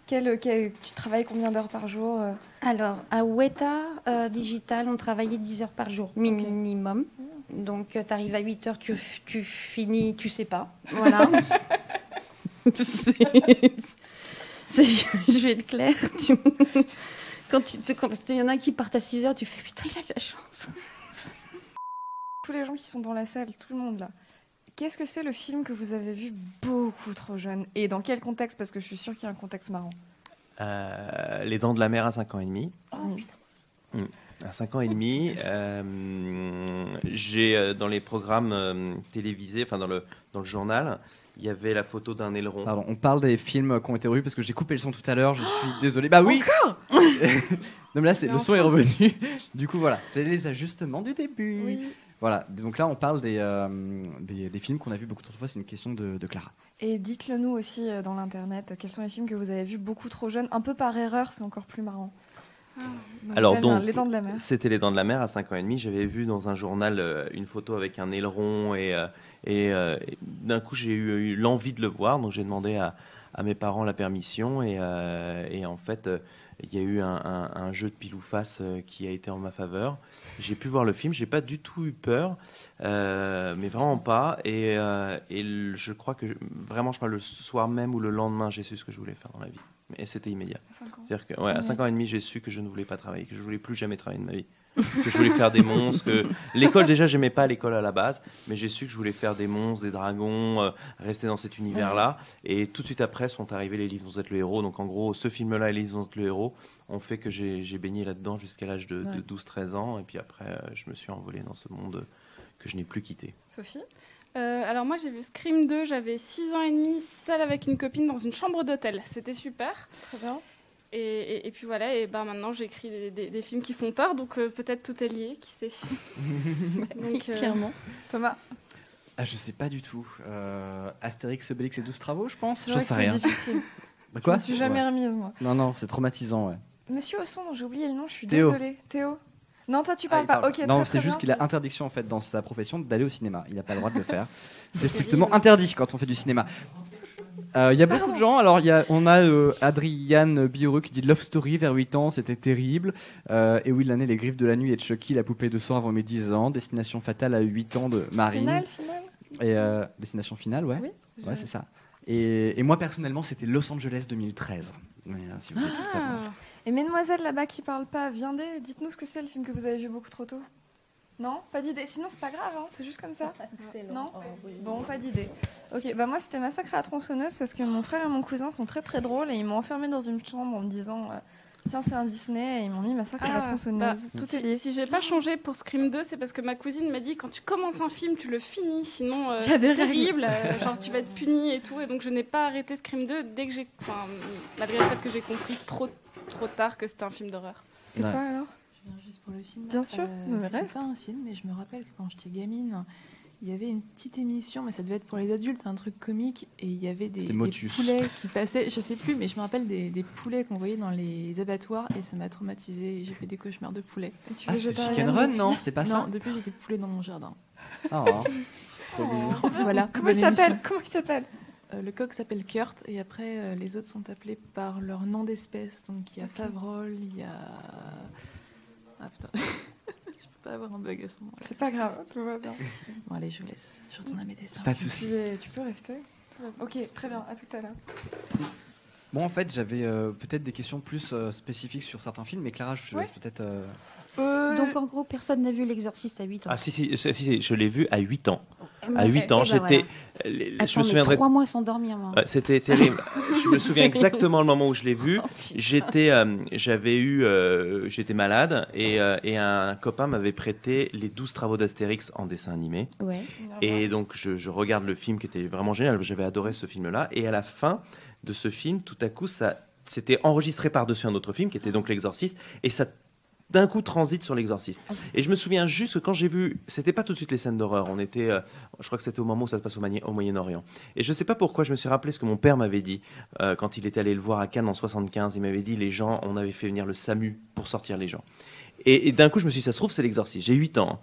Speaker 2: tu travailles combien d'heures par jour?
Speaker 3: Alors, à Weta Digital, on travaillait 10 heures par jour, minimum. Donc, tu arrives à 8 heures, tu finis, tu sais pas. Voilà. Je vais être claire. Quand il y en a qui partent à 6 heures, tu fais putain, il a de la chance.
Speaker 2: Tous les gens qui sont dans la salle, tout le monde là. Qu'est-ce que c'est le film que vous avez vu beaucoup trop jeune? Et dans quel contexte? Parce que je suis sûre qu'il y a un contexte marrant.
Speaker 4: Les Dents de la Mer à 5 ans et demi.
Speaker 3: Oh, putain.
Speaker 4: À 5 ans et demi, j'ai dans les programmes télévisés, enfin dans le journal, il y avait la photo d'un aileron.
Speaker 1: Pardon, on parle des films qui ont été revus parce que j'ai coupé le son tout à l'heure, je suis désolé. Bah oui.
Speaker 2: Encore
Speaker 1: Non mais là,
Speaker 5: Mais
Speaker 1: le son est revenu. Du coup, voilà, c'est les ajustements du début.
Speaker 5: Oui.
Speaker 1: Voilà, donc là, on parle des films qu'on a vus beaucoup trop de fois. C'est une question de Clara.
Speaker 2: Et dites-le nous aussi dans l'internet, quels sont les films que vous avez vus beaucoup trop jeunes, un peu par erreur, c'est encore plus marrant.
Speaker 4: Alors,
Speaker 2: Ben,
Speaker 4: donc,
Speaker 2: Les Dents de la Mer.
Speaker 4: C'était Les Dents de la Mer à 5 ans et demi. J'avais vu dans un journal une photo avec un aileron et d'un coup j'ai eu l'envie de le voir. Donc j'ai demandé à mes parents la permission et en fait il y a eu un jeu de pile ou face qui a été en ma faveur. J'ai pu voir le film. J'ai pas du tout eu peur, mais vraiment pas. Je crois que vraiment, je crois le soir même ou le lendemain, j'ai su ce que je voulais faire dans la vie. Et c'était immédiat. C'est-à-dire que, à 5 ans et demi, j'ai su que je ne voulais pas travailler, que je ne voulais plus jamais travailler de ma vie. Que je voulais faire des monstres. L'école, déjà, j'aimais pas l'école à la base, mais j'ai su que je voulais faire des monstres, des dragons, rester dans cet univers-là. Et tout de suite après sont arrivés les livres dont vous êtes le héros. Donc en gros, ce film-là et les livres dont vous êtes le héros ont fait que j'ai baigné là-dedans jusqu'à l'âge de 12-13 ans. Et puis après, je me suis envolé dans ce monde que je n'ai plus quitté.
Speaker 2: Sophie?
Speaker 5: Alors moi j'ai vu Scream 2, j'avais 6 ans et demi, seule avec une copine dans une chambre d'hôtel. C'était super.
Speaker 2: Très bien.
Speaker 5: Et puis voilà, et ben maintenant j'écris des films qui font peur, donc peut-être tout est lié, qui sait. Donc,
Speaker 3: Clairement.
Speaker 2: Thomas?
Speaker 1: Ah, je sais pas du tout. Astérix, Obélix et 12 travaux, je pense.
Speaker 2: C'est
Speaker 1: Je
Speaker 2: vrai que
Speaker 1: sais
Speaker 2: c'est
Speaker 1: rien.
Speaker 2: difficile.
Speaker 1: Bah,
Speaker 2: Je me suis jamais
Speaker 1: Ouais.
Speaker 2: remise, moi.
Speaker 1: Non, c'est traumatisant, ouais.
Speaker 2: Monsieur Osson, dont j'ai oublié le nom, je suis
Speaker 1: Théo.
Speaker 2: désolée. Théo? Non, toi tu parles
Speaker 1: il
Speaker 2: pas.
Speaker 1: parle.
Speaker 2: Ok,
Speaker 1: Non,
Speaker 2: très,
Speaker 1: c'est
Speaker 2: très
Speaker 1: juste
Speaker 2: bien.
Speaker 1: qu'il a interdiction en fait dans sa profession d'aller au cinéma. Il n'a pas le droit de le faire. C'est strictement interdit quand on fait du cinéma. Il y a beaucoup de gens. Alors, on a Adriane Bioruk qui dit Love Story vers 8 ans, c'était terrible. Et oui, l'année Les Griffes de la Nuit et de Chucky, la poupée de sang avant mes 10 ans. Destination Fatale à 8 ans de Marine.
Speaker 2: Finale.
Speaker 1: Et Destination Finale, ouais.
Speaker 2: Oui.
Speaker 1: Ouais, c'est ça. Et moi, personnellement, c'était Los Angeles 2013. Mais, si vous voulez tout savoir.
Speaker 2: Et Mesdemoiselles là-bas qui parlent pas, viendez, dites-nous ce que c'est le film que vous avez vu beaucoup trop tôt. Non? Pas d'idée. Sinon, c'est pas grave, hein, c'est juste comme ça. Non? Bon, pas d'idée. Ok, bah moi c'était Massacre à la tronçonneuse parce que mon frère et mon cousin sont très très drôles et ils m'ont enfermé dans une chambre en me disant tiens, c'est un Disney et ils m'ont mis Massacre à la tronçonneuse. Tout est lié.
Speaker 5: Si j'ai pas changé pour Scream 2, c'est parce que ma cousine m'a dit quand tu commences un film, tu le finis, sinon
Speaker 2: Il y a des
Speaker 5: c'est
Speaker 2: règles.
Speaker 5: terrible, genre tu vas être puni et tout. Et donc je n'ai pas arrêté Scream 2 dès que malgré le fait que j'ai compris trop tard que c'était un film d'horreur.
Speaker 2: Et
Speaker 1: Ouais.
Speaker 2: toi alors?
Speaker 6: Je viens juste pour le film.
Speaker 2: Bien sûr, mais
Speaker 6: c'est
Speaker 2: reste.
Speaker 6: pas un film, mais je me rappelle que quand j'étais gamine, il y avait une petite émission, mais ça devait être pour les adultes, un truc comique, et il y avait des
Speaker 1: Motus.
Speaker 6: poulets qui passaient, je sais plus, mais je me rappelle des poulets qu'on voyait dans les abattoirs, et ça m'a traumatisée, j'ai fait des cauchemars de poulets.
Speaker 2: Et tu
Speaker 1: Ah,
Speaker 2: veux
Speaker 1: c'était
Speaker 2: jeter un
Speaker 1: Chicken
Speaker 2: regard
Speaker 1: Run,
Speaker 2: depuis?
Speaker 1: non? C'était pas
Speaker 6: non,
Speaker 1: ça?
Speaker 6: depuis j'ai des poulets dans mon jardin.
Speaker 1: Ah, trop mignon.
Speaker 6: Voilà.
Speaker 2: Comment il
Speaker 6: bonne émission.
Speaker 2: s'appelle? Comment il s'appelle?
Speaker 6: Le coq s'appelle Kurt, et après les autres sont appelés par leur nom d'espèce. Donc il y a Favrol, il y a... Ah putain, je peux pas avoir un bug à ce moment-là.
Speaker 2: C'est pas grave, tout va bien.
Speaker 6: Bon allez, je vous laisse, je retourne à mes dessins.
Speaker 1: Pas de soucis.
Speaker 2: Tu peux rester. Tout va bien. Ok, très bien, à tout à l'heure.
Speaker 1: Bon, en fait, j'avais peut-être des questions plus spécifiques sur certains films, mais Clara, je te laisse peut-être.
Speaker 3: Donc en gros, personne n'a vu L'Exorciste à 8 ans.
Speaker 4: Ah si, je l'ai vu à 8 ans. À
Speaker 3: Eh
Speaker 4: 8 ans,
Speaker 3: ben
Speaker 4: j'étais...
Speaker 3: voilà.
Speaker 4: Je me
Speaker 3: Attends, mais
Speaker 4: souviendrai...
Speaker 3: 3 mois sans dormir, moi.
Speaker 4: Ouais, c'était terrible. Je me souviens exactement le moment où je l'ai vu.
Speaker 3: Oh, putain.
Speaker 4: J'étais malade et un copain m'avait prêté les 12 travaux d'Astérix en dessin animé.
Speaker 3: Ouais.
Speaker 4: Et donc je regarde le film qui était vraiment génial. J'avais adoré ce film-là. Et à la fin de ce film, tout à coup, ça c'était enregistré par-dessus un autre film qui était donc L'Exorciste. Et ça d'un coup transite sur L'Exorciste. Et je me souviens juste que quand j'ai vu, c'était pas tout de suite les scènes d'horreur, on était, je crois que c'était au moment où ça se passe au Moyen-Orient. Et je sais pas pourquoi, je me suis rappelé ce que mon père m'avait dit quand il était allé le voir à Cannes en 75. Il m'avait dit, les gens, on avait fait venir le SAMU pour sortir les gens. Et d'un coup, je me suis dit, ça se trouve, c'est L'Exorciste. J'ai 8 ans.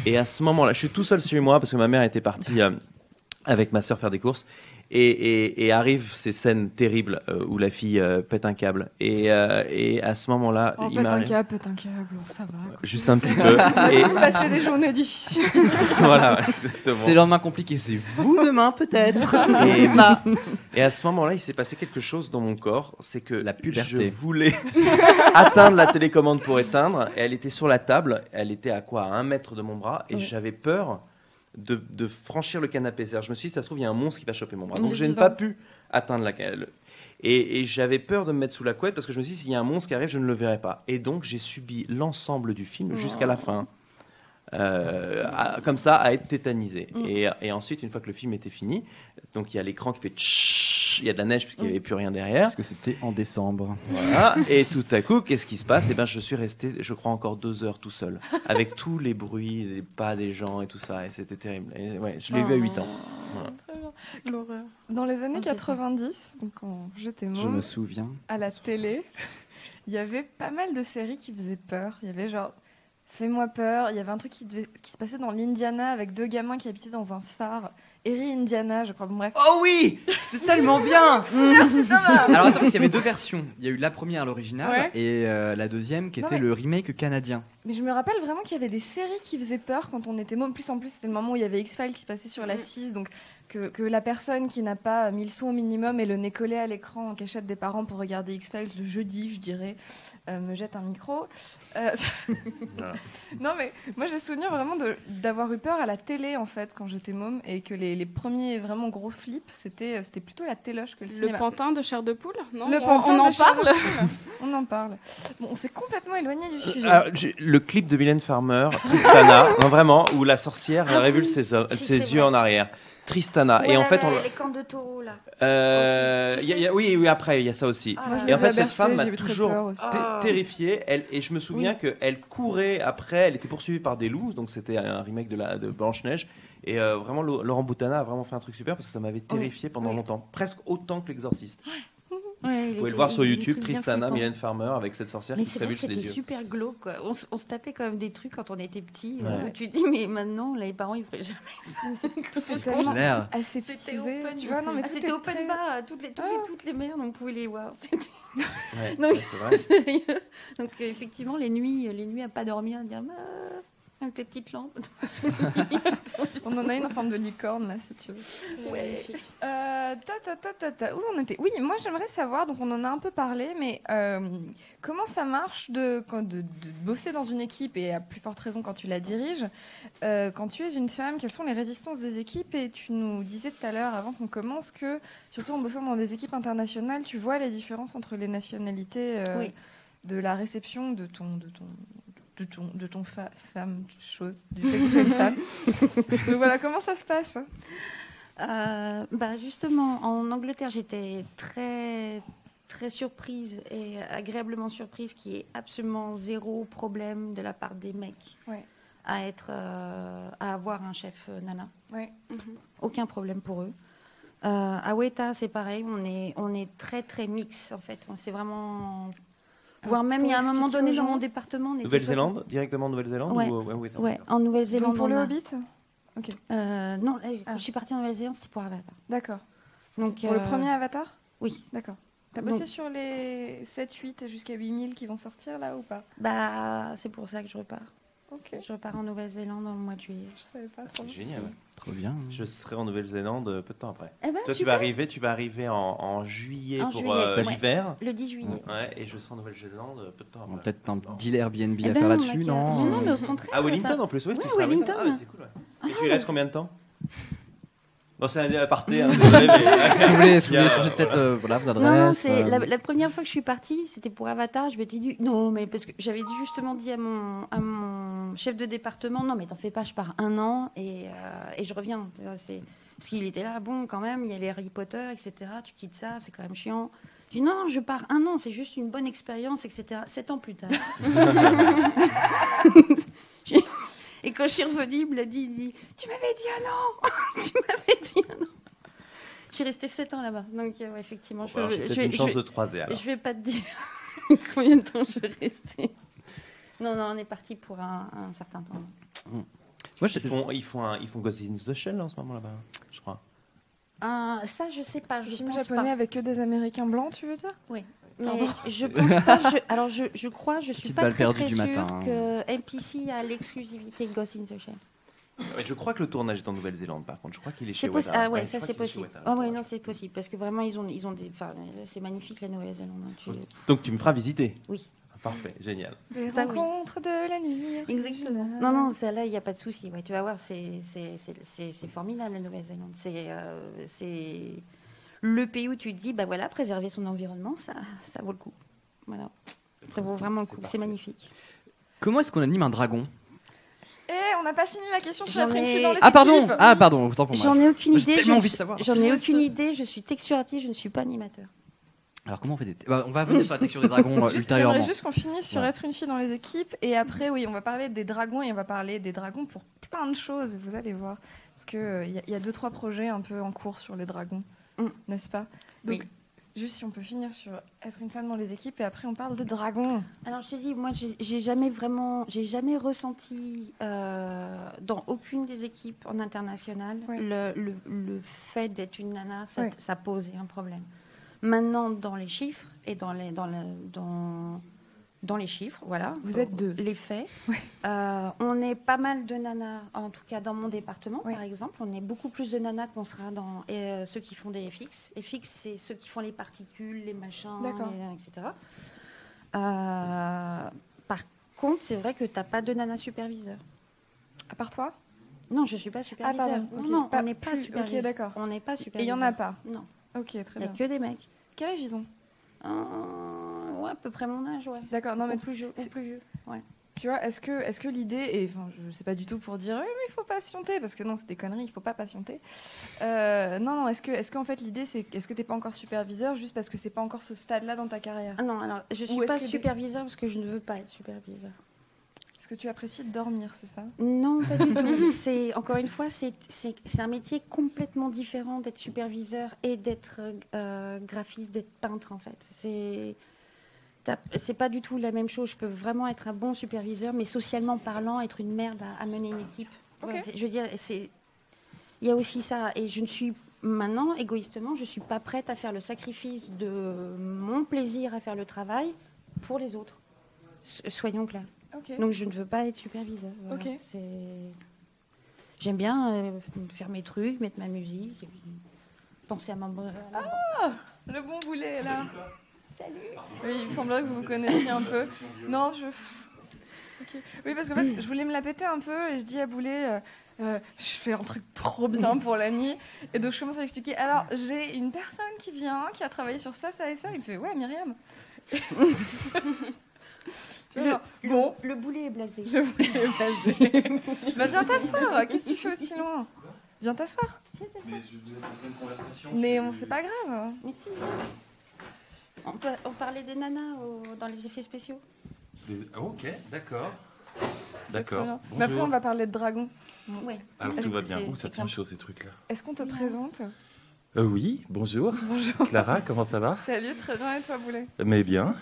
Speaker 4: Et à ce moment-là, je suis tout seul chez moi parce que ma mère était partie avec ma sœur faire des courses. Et arrivent ces scènes terribles où la fille pète un câble. Et à ce moment-là,
Speaker 2: Oh,
Speaker 4: il
Speaker 2: pète un
Speaker 4: m'arrive
Speaker 2: câble, ça va. quoi.
Speaker 4: juste un petit peu.
Speaker 2: On va
Speaker 4: Et
Speaker 2: tous passer des journées difficiles.
Speaker 4: voilà, exactement.
Speaker 1: C'est le lendemain compliqué, c'est vous demain peut-être.
Speaker 4: Et à ce moment-là, il s'est passé quelque chose dans mon corps. C'est que
Speaker 1: La puberté.
Speaker 4: je voulais atteindre la télécommande pour éteindre. Et elle était sur la table. Elle était à quoi? À 1 mètre de mon bras. Et j'avais peur de franchir le canapé. C'est-à-dire, je me suis dit, ça se trouve, il y a un monstre qui va choper mon bras. Donc, je n'ai pas pu atteindre et j'avais peur de me mettre sous la couette parce que je me suis dit, s'il y a un monstre qui arrive, je ne le verrai pas. Et donc, j'ai subi l'ensemble du film jusqu'à la fin. comme ça, à être tétanisé. Et ensuite, une fois que le film était fini, donc il y a l'écran qui fait tchhh, il y a de la neige puisqu'il n'y avait plus rien derrière.
Speaker 1: Parce que c'était en décembre.
Speaker 4: Voilà. Et tout à coup, qu'est-ce qui se passe? Je suis resté, je crois, encore 2 heures tout seul, avec tous les bruits, les pas des gens et tout ça. Et c'était terrible. Et ouais, je l'ai vu à 8 ans. Voilà.
Speaker 6: L'horreur.
Speaker 2: Dans les années
Speaker 3: Complètement.
Speaker 2: 90, donc quand j'étais
Speaker 1: Je me
Speaker 2: môme,
Speaker 1: souviens.
Speaker 2: à la télé, il y avait pas mal de séries qui faisaient peur. Il y avait genre Fais-moi peur. Il y avait un truc qui se passait dans l'Indiana avec 2 gamins qui habitaient dans un phare. Erie Indiana, je crois. Bon, bref.
Speaker 1: Oh oui, c'était tellement bien.
Speaker 2: Merci Thomas.
Speaker 1: Alors attends, parce qu'il y avait 2 versions. Il y a eu la première, l'original,
Speaker 2: Ouais.
Speaker 1: et la deuxième qui
Speaker 2: Non,
Speaker 1: était
Speaker 2: mais-
Speaker 1: le remake canadien.
Speaker 2: Mais je me rappelle vraiment qu'il y avait des séries qui faisaient peur quand on était môme. En plus, c'était le moment où il y avait X-Files qui se passait sur la 6. Donc, que la personne qui n'a pas mis le son au minimum et le nez collé à l'écran en cachette des parents pour regarder X-Files le jeudi, je dirais, me jette un micro.
Speaker 4: Voilà.
Speaker 2: Non, mais moi, j'ai souvenir vraiment d'avoir eu peur à la télé, en fait, quand j'étais môme. Et que les premiers vraiment gros flips, c'était plutôt la téloche que le
Speaker 5: Le
Speaker 2: cinéma.
Speaker 5: pantin de chair de poule, non?
Speaker 2: Le
Speaker 5: on
Speaker 2: pantin
Speaker 5: en
Speaker 2: de chair de
Speaker 5: parle.
Speaker 2: poule. On en parle. Bon, on s'est complètement éloigné du sujet.
Speaker 4: Le clip de Mylène Farmer, Tristana, non vraiment, où la sorcière révulse ses
Speaker 3: c'est
Speaker 4: yeux
Speaker 3: vrai.
Speaker 4: en arrière. Tristana. Et en fait,
Speaker 3: les camps de taureaux là.
Speaker 4: oui, après, il y a ça aussi.
Speaker 2: Moi, je
Speaker 4: Et en
Speaker 2: l'ai vu à
Speaker 4: fait, cette
Speaker 2: Bercy,
Speaker 4: femme m'a
Speaker 2: j'ai eu très
Speaker 4: toujours
Speaker 2: peur aussi.
Speaker 4: terrifiée. Et je me souviens qu'elle courait après, elle était poursuivie par des loups, donc c'était un remake de Blanche-Neige. Et vraiment, Laurent Boutana a vraiment fait un truc super parce que ça m'avait terrifié pendant longtemps, presque autant que L'Exorciste. Vous pouvez le voir sur YouTube, Tristana, Mylène Farmer, avec cette sorcière
Speaker 3: Mais
Speaker 4: qui se
Speaker 3: c'est vrai que
Speaker 4: révulse les
Speaker 3: c'était
Speaker 4: yeux.
Speaker 3: super glauque, quoi. On se tapait quand même des trucs quand on était petits.
Speaker 4: Ouais.
Speaker 3: Où tu te dis, mais maintenant, là, les parents, ils feraient jamais ça.
Speaker 2: C'est
Speaker 1: C'est
Speaker 2: tellement
Speaker 1: clair.
Speaker 3: C'était
Speaker 2: aseptisé,
Speaker 3: open.
Speaker 2: tu vois, non, mais tout
Speaker 3: c'était
Speaker 2: est
Speaker 3: open
Speaker 2: très-
Speaker 3: bar, toutes les merdes, on pouvait les voir. C'était
Speaker 4: Ouais,
Speaker 3: Donc-
Speaker 4: ouais, c'est vrai.
Speaker 3: sérieux. Donc, effectivement, les nuits à pas dormir, à dire, avec les petites lampes. sous le lit, tout ça.
Speaker 2: On en a une en forme de licorne, là, si tu veux.
Speaker 3: Ouais.
Speaker 2: Où on était? Oui, moi, j'aimerais savoir, donc on en a un peu parlé, mais comment ça marche de bosser dans une équipe, et à plus forte raison quand tu la diriges, quand tu es une femme, quelles sont les résistances des équipes? Et tu nous disais tout à l'heure, avant qu'on commence, que, surtout en bossant dans des équipes internationales, tu vois les différences entre les nationalités
Speaker 3: Oui.
Speaker 2: de la réception de ton femme chose, du fait que tu sois une femme. Donc voilà, comment ça se passe?
Speaker 3: Justement, en Angleterre, j'étais très, très surprise et agréablement surprise qu'il y ait absolument zéro problème de la part des mecs
Speaker 2: Ouais.
Speaker 3: à avoir un chef nana.
Speaker 2: Ouais.
Speaker 3: Aucun problème pour eux. À Weta, c'est pareil, on est très, très mix, en fait. C'est vraiment... Voire même,
Speaker 2: Pour
Speaker 3: il y a un moment
Speaker 2: expliquer
Speaker 3: donné
Speaker 2: aux
Speaker 3: dans
Speaker 2: gens.
Speaker 3: mon département... on était
Speaker 4: Nouvelle-Zélande, directement en Nouvelle-Zélande
Speaker 3: Ouais.
Speaker 4: ou non.
Speaker 3: Ouais, en Nouvelle-Zélande.
Speaker 2: Donc pour le
Speaker 3: on a-
Speaker 2: Hobbit?
Speaker 3: Non,
Speaker 2: Ah.
Speaker 3: je suis partie en Nouvelle-Zélande, c'était pour Avatar.
Speaker 2: D'accord.
Speaker 3: Donc,
Speaker 2: Pour le premier Avatar?
Speaker 3: Oui.
Speaker 2: D'accord. T'as bossé
Speaker 3: Donc-
Speaker 2: sur les 7, 8 et jusqu'à 8000 qui vont sortir là ou pas?
Speaker 3: C'est pour ça que je repars.
Speaker 2: Ok.
Speaker 3: Je repars en Nouvelle-Zélande en mois de juillet.
Speaker 2: Je savais pas.
Speaker 4: C'est génial.
Speaker 1: Trop bien.
Speaker 4: Je serai en Nouvelle-Zélande peu de temps après.
Speaker 3: Eh ben,
Speaker 4: Toi,
Speaker 3: super.
Speaker 4: tu vas arriver en juillet
Speaker 3: En
Speaker 4: pour
Speaker 3: juillet, ouais.
Speaker 4: l'hiver.
Speaker 3: Le 10 juillet.
Speaker 4: Ouais, et je serai en Nouvelle-Zélande peu de temps
Speaker 1: On
Speaker 4: après.
Speaker 1: peut-être un deal Airbnb
Speaker 3: Eh
Speaker 1: à
Speaker 3: ben,
Speaker 1: faire
Speaker 3: on a
Speaker 1: là-dessus,
Speaker 3: qu'à-
Speaker 1: non
Speaker 3: Mais non, mais au contraire.
Speaker 4: Ah, Wellington
Speaker 3: enfin,
Speaker 4: en plus, oui.
Speaker 3: Ouais,
Speaker 4: tu seras à
Speaker 3: Wellington.
Speaker 4: Ah, mais c'est cool. Ouais. Et tu y restes combien de temps? Bon, c'est un aparté, hein, désolé, mais.
Speaker 1: Si vous voulez
Speaker 4: Il y a-
Speaker 1: changer peut-être vos adresses.
Speaker 3: Non, c'est la première fois que je suis partie, c'était pour Avatar. Je m'étais dit non, mais parce que j'avais justement dit à mon chef de département, non, mais t'en fais pas, je pars 1 an et je reviens. Parce qu'il était là, bon, quand même, il y a les Harry Potter, etc. Tu quittes ça, c'est quand même chiant. Je dis non, je pars 1 an, c'est juste une bonne expérience, etc. 7 ans plus tard. Et quand je suis revenue, il me l'a dit, il dit, tu m'avais dit 1 an. Tu m'avais dit 1 an. Je suis restée 7 ans là-bas. Donc, effectivement,
Speaker 4: Alors, j'ai peut-être une chance de 3 alors.
Speaker 3: je vais pas te dire combien de temps je vais rester. Non, on est parti pour un certain temps.
Speaker 1: Moi,
Speaker 4: Ils font Ghost in the Shell en ce moment là-bas, je crois.
Speaker 3: Ça, je sais pas.
Speaker 2: Un
Speaker 3: Je
Speaker 2: film
Speaker 3: pense
Speaker 2: japonais
Speaker 3: pas.
Speaker 2: avec que des Américains blancs, tu veux dire?
Speaker 3: Mais je pense pas. Je crois, je suis
Speaker 1: Petite
Speaker 3: pas
Speaker 1: balle
Speaker 3: très,
Speaker 1: perdue
Speaker 3: très
Speaker 1: du
Speaker 3: sûre
Speaker 1: matin, hein.
Speaker 3: que MPC a l'exclusivité de Ghost in the Shell.
Speaker 4: Ouais, je crois que le tournage est en Nouvelle-Zélande par contre. Je crois qu'il est
Speaker 3: C'est
Speaker 4: chez
Speaker 3: possible.
Speaker 4: Weta.
Speaker 3: Ah ouais,
Speaker 4: je
Speaker 3: ça
Speaker 4: crois
Speaker 3: c'est
Speaker 4: qu'il est chez
Speaker 3: possible.
Speaker 4: Weta,
Speaker 3: Ah
Speaker 4: le
Speaker 3: ouais,
Speaker 4: tournage.
Speaker 3: non, c'est possible parce que vraiment ils ont des. Enfin, c'est magnifique la Nouvelle-Zélande. Hein.
Speaker 4: Donc tu me feras visiter.
Speaker 3: Oui.
Speaker 4: Parfait, génial.
Speaker 2: Les
Speaker 3: Ça, oui.
Speaker 2: rencontres de la nuit.
Speaker 3: Exactement.
Speaker 2: originale.
Speaker 3: Non, celle-là, il n'y a pas de souci. Ouais, tu vas voir, c'est formidable la Nouvelle-Zélande. C'est le pays où tu te dis, bah voilà, préserver son environnement, ça vaut le coup. Voilà, ça vaut vraiment le coup. C'est
Speaker 4: parfait.
Speaker 3: magnifique.
Speaker 1: comment est-ce qu'on anime un dragon?
Speaker 2: Et n'a pas fini la question sur
Speaker 3: J'en
Speaker 2: être une
Speaker 3: ai-
Speaker 2: fille dans les
Speaker 1: Ah pardon,
Speaker 2: équipes.
Speaker 1: autant pour moi.
Speaker 3: J'en ai aucune
Speaker 1: J'ai
Speaker 3: idée.
Speaker 1: tellement envie de savoir.
Speaker 3: J'en ai aucune idée. Je suis texture artiste, je ne suis pas animateur.
Speaker 1: Alors comment on fait on va venir sur la texture des dragons ultérieurement.
Speaker 2: J'aimerais juste qu'on finisse sur
Speaker 1: Ouais.
Speaker 2: être une fille dans les équipes et après oui on va parler des dragons et on va parler des dragons pour plein de choses, vous allez voir. Parce que y a 2-3 projets un peu en cours sur les dragons, n'est-ce pas? Donc
Speaker 3: Oui.
Speaker 2: juste si on peut finir sur être une femme dans les équipes et après on parle de dragons.
Speaker 3: Alors je te dis, moi j'ai jamais ressenti dans aucune des équipes en international
Speaker 2: Ouais.
Speaker 3: le fait d'être une nana,
Speaker 2: Ouais.
Speaker 3: ça posait un problème. Maintenant dans les chiffres et dans les chiffres, voilà.
Speaker 2: Vous êtes deux.
Speaker 3: Les faits.
Speaker 2: Ouais.
Speaker 3: On est pas mal de nanas, en tout cas dans mon département,
Speaker 2: Ouais.
Speaker 3: par exemple. On est beaucoup plus de nanas qu'on sera dans ceux qui font des FX. FX, c'est ceux qui font les particules, les machins,
Speaker 2: D'accord.
Speaker 3: etc. Par contre, c'est vrai que tu n'as pas de nana superviseur.
Speaker 2: À part toi?
Speaker 3: Non, je ne suis pas superviseur.
Speaker 2: pardon, ok.
Speaker 3: Non,
Speaker 2: Pas
Speaker 3: on n'est pas
Speaker 2: plus,
Speaker 3: superviseur.
Speaker 2: ok, d'accord.
Speaker 3: On n'est pas
Speaker 2: Et il
Speaker 3: superviseur.
Speaker 2: y en a pas.
Speaker 3: Non,
Speaker 2: Ok, très
Speaker 3: il n'y a
Speaker 2: bien.
Speaker 3: que des mecs.
Speaker 2: Quel âge ils ont?
Speaker 3: Ouais, à peu près mon âge, ouais.
Speaker 2: D'accord, non mais
Speaker 3: Ou plus vieux. Ouais.
Speaker 2: tu vois, est-ce que l'idée, et enfin, je sais pas du tout pour dire, oui, mais il faut patienter, parce que non, c'est des conneries, il faut pas patienter. Non, est-ce que en fait l'idée, c'est, est-ce que t'es pas encore superviseur juste parce que c'est pas encore ce stade-là dans ta carrière?
Speaker 3: Ah non, alors je
Speaker 2: Ou
Speaker 3: suis
Speaker 2: est-ce
Speaker 3: pas
Speaker 2: que des-
Speaker 3: superviseur parce que je ne veux pas être superviseur.
Speaker 2: Est-ce que tu apprécies de dormir, c'est ça?
Speaker 3: Non, pas du tout. C'est encore une fois, c'est un métier complètement différent d'être superviseur et d'être graphiste, d'être peintre en fait. C'est pas du tout la même chose. Je peux vraiment être un bon superviseur, mais socialement parlant, être une merde à mener une équipe.
Speaker 2: Ok.
Speaker 3: Ouais, je veux dire, il y a aussi ça. Et je ne suis maintenant, égoïstement, je suis pas prête à faire le sacrifice de mon plaisir à faire le travail pour les autres. Soyons clairs.
Speaker 2: Ok.
Speaker 3: Donc je ne veux pas être superviseur. Voilà.
Speaker 2: Ok.
Speaker 3: J'aime bien faire mes trucs, mettre ma musique, et puis penser à ma...
Speaker 2: Le bon boulet est là. Salut. Oui, il me semblerait que vous vous connaissiez un peu. Non, Ok. Oui, parce qu'en fait, je voulais me la péter un peu et je dis à Boulet, je fais un truc trop bien pour la nuit. Et donc je commence à expliquer. Alors, j'ai une personne qui vient, qui a travaillé sur ça, ça et ça. Il me fait, ouais, Myriam. Tu vois, genre, bon,
Speaker 3: Le boulet est blasé.
Speaker 2: je voulais passer. Bah, viens t'asseoir. Qu'est-ce que tu fais aussi loin? Viens t'asseoir.
Speaker 7: Mais je vous êtes en pleine conversation.
Speaker 2: Mais c'est pas grave.
Speaker 3: Mais si. On parlait des nanas dans les effets spéciaux.
Speaker 7: Ok, d'accord.
Speaker 2: Très
Speaker 7: D'accord.
Speaker 2: bien. Mais après, on va parler de dragon.
Speaker 3: Ouais.
Speaker 7: Alors tout va bien.
Speaker 3: C'est-
Speaker 7: Ouh, ça
Speaker 3: c'est
Speaker 7: tient
Speaker 3: qu'un-
Speaker 7: chaud ces trucs-là.
Speaker 2: Est-ce qu'on te présente?
Speaker 7: Oui, bonjour.
Speaker 2: Bonjour.
Speaker 7: Clara, comment ça va?
Speaker 2: Salut, très bien, et toi, Boulet?
Speaker 7: Mais bien.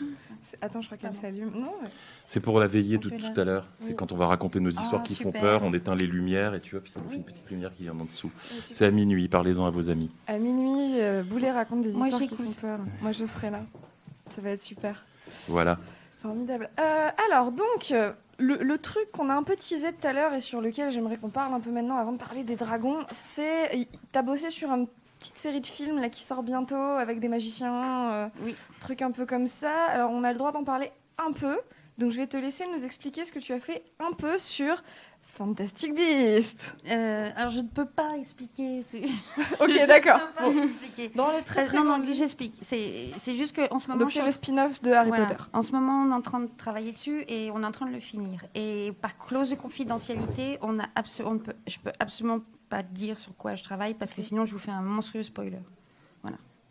Speaker 2: Attends, je crois qu'elle s'allume. Non, mais-
Speaker 7: C'est pour la veillée
Speaker 3: On
Speaker 7: de
Speaker 3: peut
Speaker 7: tout
Speaker 3: la-
Speaker 7: à l'heure. C'est
Speaker 2: Oui.
Speaker 7: quand on va raconter nos histoires
Speaker 3: Ah,
Speaker 7: qui font
Speaker 3: super.
Speaker 7: peur, on éteint les lumières et tu vois, puis ça nous fait une
Speaker 3: Oui.
Speaker 7: petite lumière qui vient en dessous.
Speaker 2: tu-
Speaker 7: C'est à minuit, parlez-en à vos amis.
Speaker 2: À minuit, Boulet raconte des
Speaker 3: Moi,
Speaker 2: histoires qui
Speaker 3: j'écoute.
Speaker 2: font peur. Moi, je serai là. Ça va être super.
Speaker 7: Voilà.
Speaker 2: Formidable. Alors, donc, le truc qu'on a un peu teasé tout à l'heure et sur lequel j'aimerais qu'on parle un peu maintenant avant de parler des dragons, c'est. T'as bossé sur une petite série de films là, qui sort bientôt avec des magiciens,
Speaker 3: Oui.
Speaker 2: truc un peu comme ça. Alors, on a le droit d'en parler un peu. Donc, je vais te laisser nous expliquer ce que tu as fait un peu sur Fantastic Beasts.
Speaker 3: Alors je ne peux pas expliquer.
Speaker 2: Ok, d'accord.
Speaker 3: Bon.
Speaker 2: Bon. Dans les très, très
Speaker 3: Non,
Speaker 2: grandes lignes.
Speaker 3: j'explique. C'est juste qu'en ce moment,
Speaker 2: Donc, c'est le spin-off de Harry
Speaker 3: Voilà.
Speaker 2: Potter.
Speaker 3: En ce moment, on est en train de travailler dessus et on est en train de le finir. Et par clause de confidentialité, je peux absolument pas dire sur quoi je travaille parce que sinon, je vous fais un monstrueux spoiler.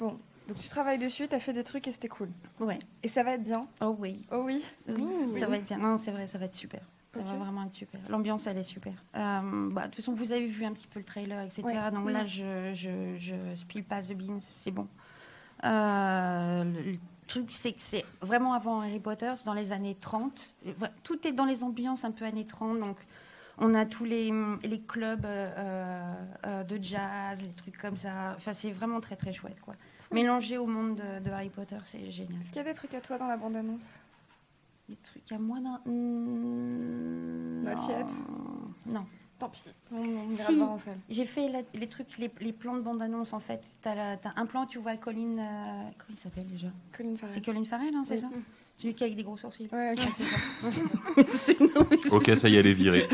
Speaker 2: Bon, donc tu travailles dessus, tu as fait des trucs et c'était cool.
Speaker 3: Ouais.
Speaker 2: Et ça va être bien.
Speaker 3: Oh oui.
Speaker 2: Oh oui.
Speaker 3: Oui,
Speaker 2: Oui.
Speaker 3: ça va être bien. Non, c'est vrai, ça va être super. Ça
Speaker 2: Ok.
Speaker 3: va vraiment être super. L'ambiance, elle est super. De toute façon, vous avez vu un petit peu le trailer, etc.
Speaker 2: Ouais.
Speaker 3: Donc là, je spill pas the beans, c'est bon. Le truc, c'est que c'est vraiment avant Harry Potter, c'est dans les années 30. Tout est dans les ambiances un peu années 30. Donc, on a tous les clubs de jazz, les trucs comme ça. Enfin, c'est vraiment très, très chouette, quoi. Mélangé au monde de Harry Potter, c'est génial.
Speaker 2: Est-ce qu'il y a des trucs à toi dans la bande-annonce?
Speaker 3: Des trucs à moi, non.
Speaker 2: Not yet.
Speaker 3: Non.
Speaker 2: Tant pis. On ira
Speaker 3: Si.
Speaker 2: le voir en salle.
Speaker 3: J'ai fait les trucs, les plans de bande-annonce, en fait. T'as un plan, tu vois Colin... comment il s'appelle déjà?
Speaker 2: Colin Farrell.
Speaker 3: C'est Colin Farrell, hein, c'est
Speaker 2: Oui.
Speaker 3: ça? Celui qui a avec des gros sourcils.
Speaker 2: Ouais, ok.
Speaker 3: Ouais, c'est ça.
Speaker 7: Ok, ça y est, elle est virée.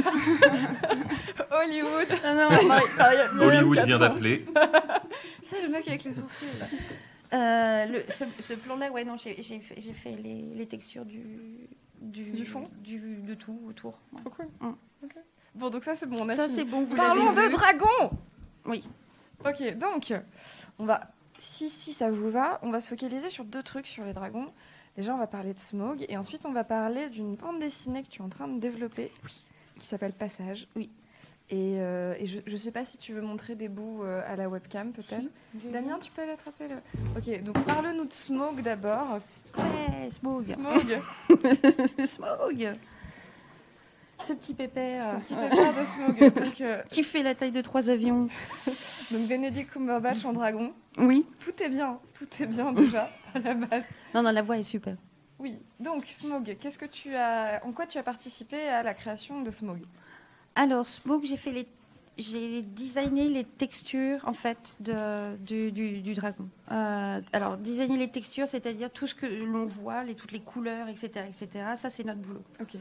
Speaker 2: Hollywood.
Speaker 3: Ah non,
Speaker 7: Hollywood vient d'appeler.
Speaker 2: C'est le mec avec les sourcils. Là.
Speaker 3: ce plan-là, ouais, non, j'ai fait les textures du
Speaker 2: Du fond
Speaker 3: de tout autour. Ouais.
Speaker 2: Trop cool.
Speaker 3: Mm.
Speaker 2: Ok. Bon, donc ça, c'est bon, on a
Speaker 3: Ça,
Speaker 2: fini.
Speaker 3: c'est bon, vous
Speaker 2: Parlons
Speaker 3: l'avez
Speaker 2: de
Speaker 3: vu.
Speaker 2: dragons.
Speaker 3: Oui.
Speaker 2: Ok, donc, on va, si ça vous va, on va se focaliser sur 2 trucs sur les dragons. Déjà, on va parler de Smaug, et ensuite, on va parler d'une bande dessinée que tu es en train de développer, qui s'appelle Passage.
Speaker 3: Oui.
Speaker 2: Et je sais pas si tu veux montrer des bous à la webcam, peut-être.
Speaker 3: Si.
Speaker 2: Damien, tu peux aller attraper le... Ok, donc parle-nous de Smaug d'abord.
Speaker 3: Ouais, Smaug.
Speaker 2: Smaug,
Speaker 3: Smaug. Ce petit pépère.
Speaker 2: ce petit pépère de Smaug. Donc,
Speaker 3: Qui fait la taille de 3 avions.
Speaker 2: donc Benedict Cumberbatch en dragon.
Speaker 3: Oui.
Speaker 2: Tout est bien déjà, à la base.
Speaker 3: Non, la voix est super.
Speaker 2: Oui, donc Smaug, en quoi tu as participé à la création de Smaug?
Speaker 3: Alors, Smaug, j'ai designé les textures en fait du dragon. Alors, designer les textures, c'est-à-dire tout ce que l'on voit, toutes les couleurs, etc., etc. Ça, c'est notre boulot.
Speaker 2: Ok.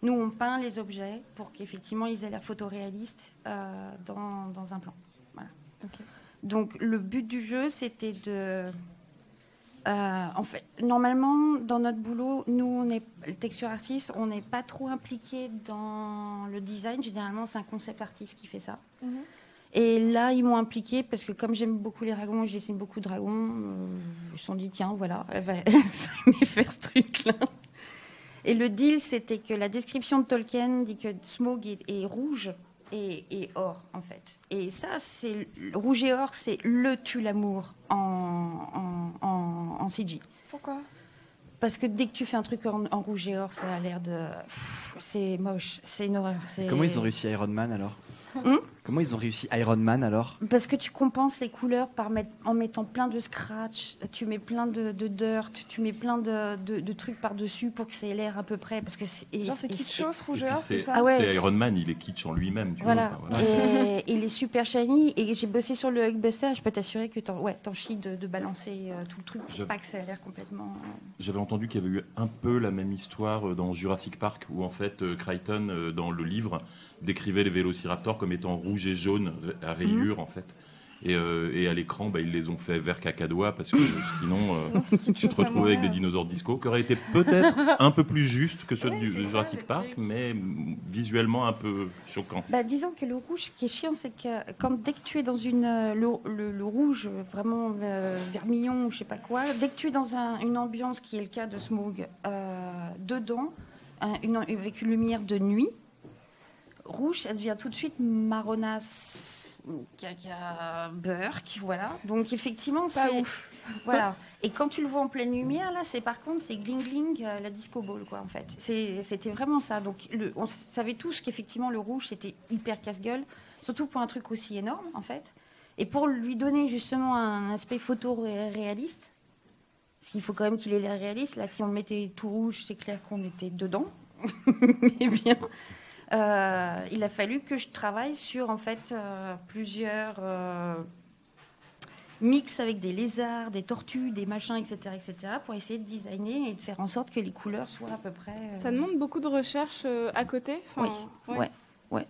Speaker 3: Nous, on peint les objets pour qu'effectivement ils aient l'air photoréalistes dans un plan. Voilà.
Speaker 2: Ok.
Speaker 3: Donc, le but du jeu, c'était de... en fait, normalement, dans notre boulot, nous, on est texture artiste, on n'est pas trop impliqué dans le design. Généralement, c'est un concept artiste qui fait ça.
Speaker 2: Mhm.
Speaker 3: Et là, ils m'ont impliqué parce que comme j'aime beaucoup les dragons, je dessine beaucoup de dragons. Ils se sont dit, tiens, voilà, elle va me faire ce truc-là. Et le deal, c'était que la description de Tolkien dit que Smaug est rouge et or, en fait. Et ça, c'est rouge et or, c'est le tue l'amour en CG.
Speaker 2: Pourquoi?
Speaker 3: Parce que dès que tu fais un truc en rouge et or, ça a l'air de... c'est moche, c'est une horreur.
Speaker 1: Comment ils ont réussi Iron Man alors Comment ils ont réussi Iron Man alors?
Speaker 3: Parce que tu compenses les couleurs en mettant plein de scratch, tu mets plein de dirt, tu mets plein de trucs par-dessus pour que ça ait l'air à peu près. Parce que c'est
Speaker 2: kitschos,
Speaker 7: Et
Speaker 2: rougeur,
Speaker 7: puis
Speaker 2: c'est ça?
Speaker 3: Ah ouais,
Speaker 7: c'est
Speaker 3: c'est-
Speaker 7: Iron Man, il est kitsch en lui-même. Tu
Speaker 3: Voilà,
Speaker 7: vois, enfin, voilà.
Speaker 3: et il est super shiny. Et j'ai bossé sur le Hulkbuster. Je peux t'assurer que t'en chies de balancer tout le truc pour pas que ça ait l'air complètement.
Speaker 7: J'avais entendu qu'il y avait eu un peu la même histoire dans Jurassic Park, où en fait Crichton, dans le livre, décrivait les vélociraptors comme étant rouges et jaunes à rayures, en fait. Et à l'écran, ils les ont fait vert cacadois, parce que sinon,
Speaker 2: Sinon, c'est
Speaker 7: tu
Speaker 2: kitschos
Speaker 7: te
Speaker 2: à
Speaker 7: retrouvais avec des
Speaker 2: mourir.
Speaker 7: dinosaures disco, qui auraient été peut-être un peu plus justes que ceux
Speaker 3: Ouais,
Speaker 7: du
Speaker 3: c'est ça,
Speaker 7: Jurassic
Speaker 3: le
Speaker 7: Park,
Speaker 3: truc.
Speaker 7: mais visuellement un peu choquants.
Speaker 3: Disons que le rouge, ce qui est chiant, c'est que dès que tu es dans le rouge, vraiment vermillon ou je sais pas quoi, dès que tu es dans une ambiance qui est le cas de Smaug, dedans, avec une lumière de nuit, rouge, ça devient tout de suite marronasse, caca, burk, voilà. Donc effectivement,
Speaker 2: Pas
Speaker 3: c'est
Speaker 2: ouf.
Speaker 3: voilà. Et quand tu le vois en pleine lumière, là, c'est gling gling, la disco ball, quoi, en fait. C'était vraiment ça. Donc on savait tous qu'effectivement le rouge c'était hyper casse-gueule, surtout pour un truc aussi énorme, en fait. Et pour lui donner justement un aspect photo-réaliste, parce qu'il faut quand même qu'il ait l'air réaliste. Là, si on le mettait tout rouge, c'est clair qu'on était dedans. Eh bien, il a fallu que je travaille sur en fait plusieurs mix avec des lézards, des tortues, des machins, etc., pour essayer de designer et de faire en sorte que les couleurs soient à peu près.
Speaker 5: Ça demande beaucoup de recherche à côté.
Speaker 3: Oui,
Speaker 5: ouais.
Speaker 3: ouais.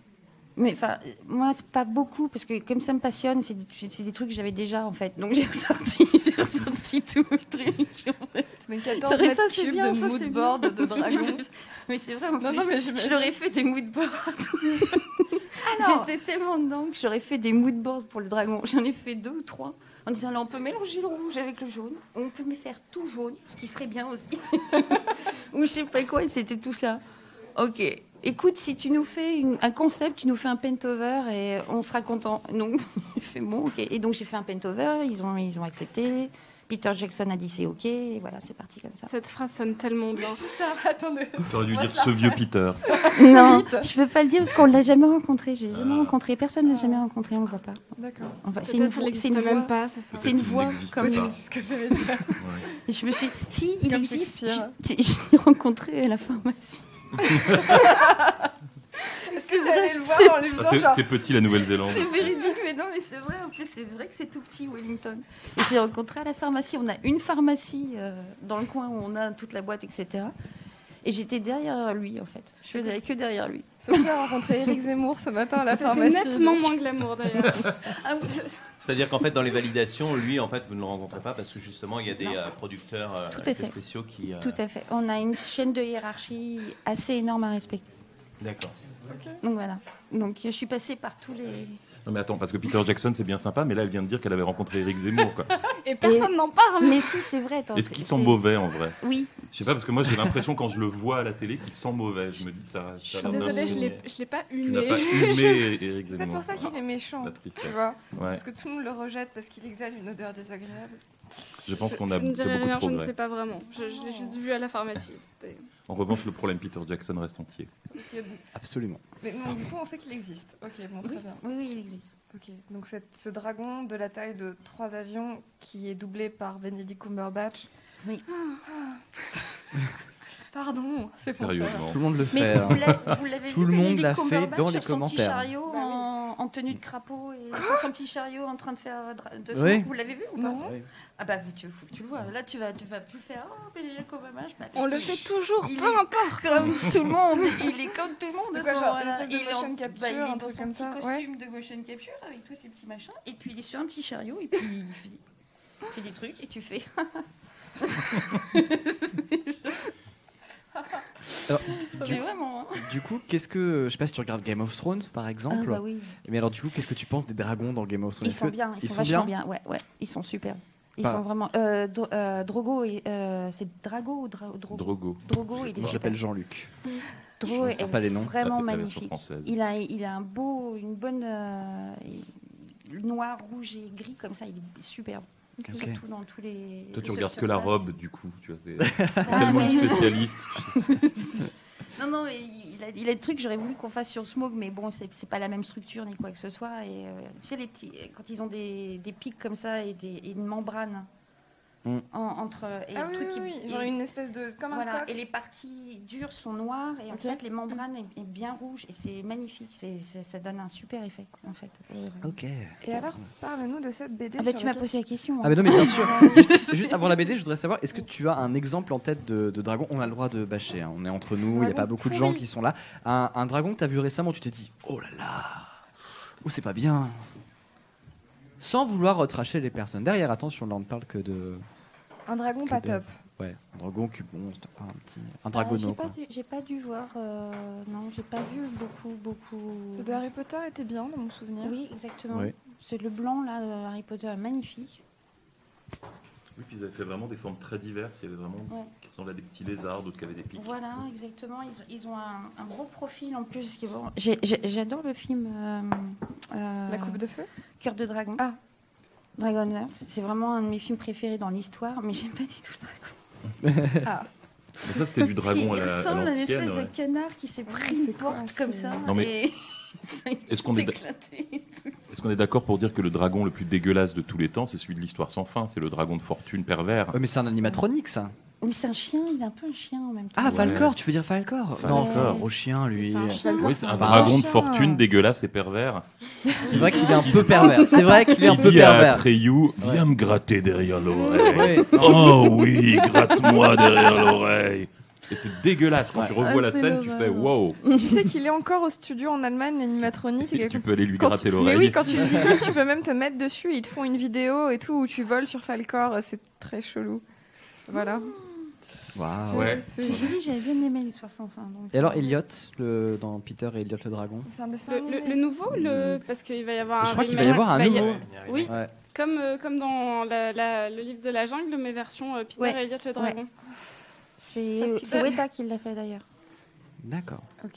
Speaker 3: Mais enfin, moi, c'est pas beaucoup, parce que comme ça me passionne, c'est des trucs que j'avais déjà, en fait. Donc j'ai ressorti tout le truc, en fait.
Speaker 2: Mais 14
Speaker 3: J'aurais
Speaker 2: mètres
Speaker 3: ça, c'est
Speaker 2: cubes
Speaker 3: bien,
Speaker 2: de
Speaker 3: ça, c'est
Speaker 2: moodboard
Speaker 3: bien.
Speaker 2: de dragon.
Speaker 3: Mais c'est vrai, en
Speaker 2: Non,
Speaker 3: plus,
Speaker 2: non, mais
Speaker 3: je
Speaker 2: j'imagine.
Speaker 3: l'aurais fait des moodboards.
Speaker 2: Alors.
Speaker 3: J'étais tellement dedans que j'aurais fait des moodboards pour le dragon. J'en ai fait 2 ou 3, en disant, là, on peut mélanger le rouge avec le jaune, on peut me faire tout jaune, ce qui serait bien aussi. Ou je sais pas quoi, et c'était tout ça. Ok. Écoute, si tu nous fais un concept, tu nous fais un paint-over et on sera content. Non, il fait bon, ok. Et donc j'ai fait un paint-over, ils ont accepté. Peter Jackson a dit c'est ok, et voilà, c'est parti comme ça.
Speaker 5: Cette phrase sonne tellement bien.
Speaker 2: C'est ça, attendez.
Speaker 7: Tu aurais dû dire ce vieux Peter.
Speaker 3: Non, je peux pas le dire parce qu'on l'a jamais rencontré. J'ai jamais rencontré, personne l'a jamais rencontré, on le voit pas.
Speaker 2: D'accord.
Speaker 3: Enfin, c'est
Speaker 5: Peut-être
Speaker 3: une
Speaker 5: ça
Speaker 3: voix,
Speaker 5: n'existe même pas, c'est ça.
Speaker 3: c'est une
Speaker 7: Peut-être qu'il
Speaker 3: voix
Speaker 7: n'existe
Speaker 3: comme
Speaker 7: pas.
Speaker 2: C'est ce que j'avais dit.
Speaker 7: Ouais.
Speaker 3: Et je me suis, si il
Speaker 2: Comme
Speaker 3: existe,
Speaker 2: Shakespeare.
Speaker 3: je l'ai rencontré à la pharmacie.
Speaker 2: Est-ce que tu allais le voir en lui
Speaker 7: Ah,
Speaker 2: faisant genre...
Speaker 7: c'est petit la Nouvelle-Zélande.
Speaker 3: C'est véridique, mais non, mais c'est vrai. En plus, c'est vrai que c'est tout petit, Wellington. Et je l'ai rencontré à la pharmacie. On a une pharmacie dans le coin où on a toute la boîte, etc. Et j'étais derrière lui, en fait. Je faisais que derrière lui.
Speaker 2: Sophie a rencontré Éric Zemmour ce matin à la
Speaker 5: C'était
Speaker 2: pharmacie.
Speaker 5: nettement
Speaker 2: donc-
Speaker 5: moins glamour d'ailleurs.
Speaker 3: Ah, oui.
Speaker 4: C'est-à-dire qu'en fait, dans les validations, lui, en fait, vous ne le rencontrez pas parce que justement, il y a des
Speaker 3: Non.
Speaker 4: producteurs
Speaker 3: Tout à fait.
Speaker 4: spéciaux qui.
Speaker 3: Tout à fait. On a une chaîne de hiérarchie assez énorme à respecter.
Speaker 4: D'accord.
Speaker 3: Donc voilà. Donc je suis passée par tous les...
Speaker 7: Non mais attends, parce que Peter Jackson c'est bien sympa, mais là elle vient de dire qu'elle avait rencontré Éric Zemmour, quoi.
Speaker 5: Et personne n'en parle.
Speaker 3: Mais si, c'est vrai. Attends,
Speaker 7: Est-ce qu'il sent mauvais en vrai?
Speaker 3: Oui.
Speaker 7: Je sais pas, parce que moi j'ai l'impression quand je le vois à la télé qu'il sent mauvais. Je me dis ça.
Speaker 5: Je suis désolée, je l'ai pas
Speaker 7: Tu n'as
Speaker 5: humé.
Speaker 7: pas humé Éric
Speaker 2: C'est
Speaker 7: Zemmour.
Speaker 2: pour ça qu'il est méchant,
Speaker 7: La tristesse.
Speaker 2: tu vois.
Speaker 7: Ouais.
Speaker 2: Parce que tout le monde le rejette parce qu'il exhale une odeur désagréable.
Speaker 7: Je pense qu'on a
Speaker 5: Je ne
Speaker 7: fait
Speaker 5: dirai
Speaker 7: beaucoup de
Speaker 5: rien, je ne
Speaker 7: progrès.
Speaker 5: sais pas vraiment. Je l'ai juste vu à la pharmacie. C'était-
Speaker 7: En revanche, le problème Peter Jackson reste entier.
Speaker 2: Ok, bon.
Speaker 1: Absolument.
Speaker 2: Mais non, du coup, on sait qu'il existe. Ok, bon, très bien.
Speaker 3: Oui, il existe.
Speaker 2: Ok, donc ce dragon de la taille de 3 avions qui est doublé par Benedict Cumberbatch.
Speaker 3: Oui.
Speaker 2: Pardon, c'est pour ça.
Speaker 7: Sérieusement.
Speaker 1: Tout le monde le
Speaker 3: Mais
Speaker 1: fait. hein.
Speaker 3: vous l'avez
Speaker 1: Tout
Speaker 3: vu,
Speaker 1: le monde
Speaker 3: Benedict
Speaker 1: l'a fait
Speaker 3: Cumberbatch
Speaker 1: dans les
Speaker 3: sur son petit
Speaker 1: commentaires.
Speaker 3: chariot
Speaker 5: Bah oui.
Speaker 3: en tenue de crapaud et sur son petit chariot en train de faire de son...
Speaker 1: Oui.
Speaker 3: Vous l'avez vu ou pas?
Speaker 2: Non.
Speaker 1: Oui.
Speaker 3: Ah bah faut que tu le vois. Là tu vas plus faire oh Benedict Cumberbatch. Bah, parce
Speaker 5: On le
Speaker 3: que
Speaker 5: fait toujours,
Speaker 3: il
Speaker 5: peu
Speaker 3: est
Speaker 5: importe.
Speaker 3: comme tout le monde. Il est comme tout le monde.
Speaker 2: C'est
Speaker 3: à
Speaker 2: quoi,
Speaker 3: ce
Speaker 2: genre,
Speaker 3: moment-là.
Speaker 2: une espèce de
Speaker 3: Il est en-
Speaker 2: motion capture,
Speaker 3: bah, il est
Speaker 2: un
Speaker 3: dans
Speaker 2: truc
Speaker 3: son
Speaker 2: comme
Speaker 3: petit
Speaker 2: ça,
Speaker 3: costume de motion capture avec tous ses petits machins et puis il est sur un petit chariot et puis il fait des trucs et tu fais.
Speaker 1: Alors,
Speaker 3: Mais vraiment. Hein.
Speaker 1: Du coup, qu'est-ce que. Je sais pas si tu regardes Game of Thrones par exemple.
Speaker 3: Ah bah oui.
Speaker 1: Mais alors, du coup, qu'est-ce que tu penses des dragons dans Game of Thrones?
Speaker 3: Ils
Speaker 1: Est-ce
Speaker 3: sont
Speaker 1: que-
Speaker 3: bien, ils
Speaker 1: ils
Speaker 3: sont
Speaker 1: sont
Speaker 3: vachement
Speaker 1: bien
Speaker 3: bien. Ouais, ils sont super. Ils
Speaker 1: Pas-
Speaker 3: sont vraiment. Drogo, c'est Drago ou Drogo
Speaker 7: Drogo.
Speaker 3: Drogo, il est
Speaker 1: Moi, je
Speaker 3: super.
Speaker 1: l'appelle Jean-Luc.
Speaker 3: Drogo
Speaker 1: je ne
Speaker 3: est
Speaker 1: sais pas les noms.
Speaker 3: vraiment
Speaker 7: La version
Speaker 3: magnifique.
Speaker 7: française.
Speaker 3: Il a une bonne noir, rouge et gris comme ça. Il est superbe.
Speaker 1: Ok.
Speaker 3: Surtout dans tous les.
Speaker 7: Toi, tu
Speaker 3: les
Speaker 7: regardes
Speaker 3: surfaces.
Speaker 7: que la robe, du coup. Tu vois, c'est
Speaker 3: Ah,
Speaker 7: tellement
Speaker 3: mais-
Speaker 7: une spécialiste.
Speaker 3: Non, mais il a des trucs, j'aurais voulu qu'on fasse sur Smoke, mais bon, c'est pas la même structure ni quoi que ce soit. Et tu sais, les petits, quand ils ont des pics comme ça et une membrane
Speaker 1: Mm.
Speaker 3: entre. Et
Speaker 2: Ah
Speaker 3: le
Speaker 2: oui,
Speaker 3: truc
Speaker 2: oui,
Speaker 3: qui-
Speaker 2: oui. Genre une espèce de... Comme un
Speaker 3: Voilà,
Speaker 2: coq.
Speaker 3: et les parties dures sont noires et en
Speaker 2: Ok.
Speaker 3: fait les membranes est bien rouge et c'est magnifique, ça donne un super effet en fait.
Speaker 1: Ok.
Speaker 2: Et alors, parle-nous de cette BD
Speaker 3: Ah bah
Speaker 2: sur
Speaker 3: tu m'as
Speaker 2: laquelle-
Speaker 3: posé la question.
Speaker 1: Ah, mais non, mais bien sûr. Juste avant la BD, je voudrais savoir, est-ce que tu as un exemple en tête de dragon? On a le droit de bâcher, hein. On est entre nous, il n'y a
Speaker 2: Dragon
Speaker 1: pas beaucoup de gens
Speaker 2: pourri.
Speaker 1: qui sont là. Un dragon que tu as vu récemment, tu t'es dit, oh là là, oh, c'est pas bien. Sans vouloir tracher les personnes. Derrière, attention, là on ne parle que de.
Speaker 2: Un dragon
Speaker 1: que
Speaker 2: pas
Speaker 1: de-
Speaker 2: top.
Speaker 1: Ouais, un dragon qui, bon, c'est pas un petit. Un
Speaker 3: J'ai
Speaker 1: dragono,
Speaker 3: pas
Speaker 1: quoi.
Speaker 3: j'ai pas dû voir, non, j'ai pas vu beaucoup.
Speaker 2: Ceux de Harry Potter étaient bien dans mon souvenir.
Speaker 3: Oui, exactement.
Speaker 1: Oui.
Speaker 3: C'est le blanc là de Harry Potter, magnifique.
Speaker 7: Oui, puis ils avaient fait vraiment des formes très diverses. Il y avait vraiment
Speaker 3: Ouais.
Speaker 7: qui ressemblaient à des petits lézards, d'autres qui avaient des pics.
Speaker 3: Voilà, exactement. Ils ont un gros profil en plus. J'adore le film
Speaker 2: La coupe de feu.
Speaker 3: Cœur de dragon.
Speaker 2: Ah.
Speaker 3: Dragonheart. C'est vraiment un de mes films préférés dans l'histoire, mais j'aime pas du tout le dragon.
Speaker 7: Mais ça, c'était du dragon
Speaker 3: Il
Speaker 7: à
Speaker 3: ressemble à une
Speaker 7: l'ancienne.
Speaker 3: espèce
Speaker 7: ouais.
Speaker 3: de canard qui s'est pris une
Speaker 2: c'est quoi,
Speaker 3: porte comme
Speaker 2: c'est-
Speaker 3: ça.
Speaker 7: Non, mais
Speaker 3: et ça a
Speaker 7: est-ce qu'on
Speaker 3: tout
Speaker 7: est d-
Speaker 3: éclaté et tout.
Speaker 7: Est-ce qu'on est d'accord pour dire que le dragon le plus dégueulasse de tous les temps, c'est celui de l'histoire sans fin? C'est le dragon de fortune pervers.
Speaker 1: Ouais, mais c'est un animatronique, ça.
Speaker 3: Mais c'est un chien, il est un peu un chien en même temps.
Speaker 1: Ah,
Speaker 7: Ouais.
Speaker 1: Falcor, tu veux dire Falcor?
Speaker 7: Falcor.
Speaker 1: Non, c'est un gros chien, lui.
Speaker 5: C'est un chien.
Speaker 7: Oui, c'est un
Speaker 1: Bah,
Speaker 7: dragon de
Speaker 2: chien.
Speaker 7: fortune dégueulasse et pervers.
Speaker 1: C'est vrai qu'il est un peu pervers. C'est vrai qu'il est un
Speaker 7: Il
Speaker 1: peu
Speaker 7: dit à
Speaker 1: pervers.
Speaker 7: Atreyu, viens me gratter derrière l'oreille.
Speaker 1: Ouais.
Speaker 7: Oh oui, gratte-moi derrière l'oreille. Et c'est dégueulasse quand
Speaker 1: Ouais.
Speaker 7: tu revois la
Speaker 3: c'est
Speaker 7: scène, tu fais wow.
Speaker 2: Tu sais qu'il est encore au studio en Allemagne, l'animatronique.
Speaker 7: Et tu peux aller lui
Speaker 2: Quand
Speaker 7: gratter
Speaker 2: tu- Mais
Speaker 7: l'oreille.
Speaker 2: oui, quand tu le visites, tu peux même te mettre dessus. Ils te font une vidéo et tout où tu voles sur Falcor. C'est très chelou. Voilà.
Speaker 1: Waouh.
Speaker 7: Ouais.
Speaker 2: C'est-
Speaker 3: Je sais, j'avais bien aimé l'histoire sans fin. Donc,
Speaker 1: Et alors, Elliot, dans Peter et Elliot le dragon?
Speaker 2: C'est un dessin
Speaker 5: Le
Speaker 2: animé.
Speaker 5: nouveau, parce qu'il va y avoir
Speaker 1: Je
Speaker 5: un
Speaker 1: crois qu'il va y
Speaker 5: remake.
Speaker 1: avoir un
Speaker 5: Bah, il y a-
Speaker 1: nouveau.
Speaker 5: Oui,
Speaker 1: Ouais.
Speaker 5: comme dans le livre de la jungle, mais version Peter
Speaker 3: Ouais.
Speaker 5: et Elliot le dragon.
Speaker 3: c'est
Speaker 2: super.
Speaker 3: Weta qui l'a fait d'ailleurs.
Speaker 1: D'accord.
Speaker 2: Ok.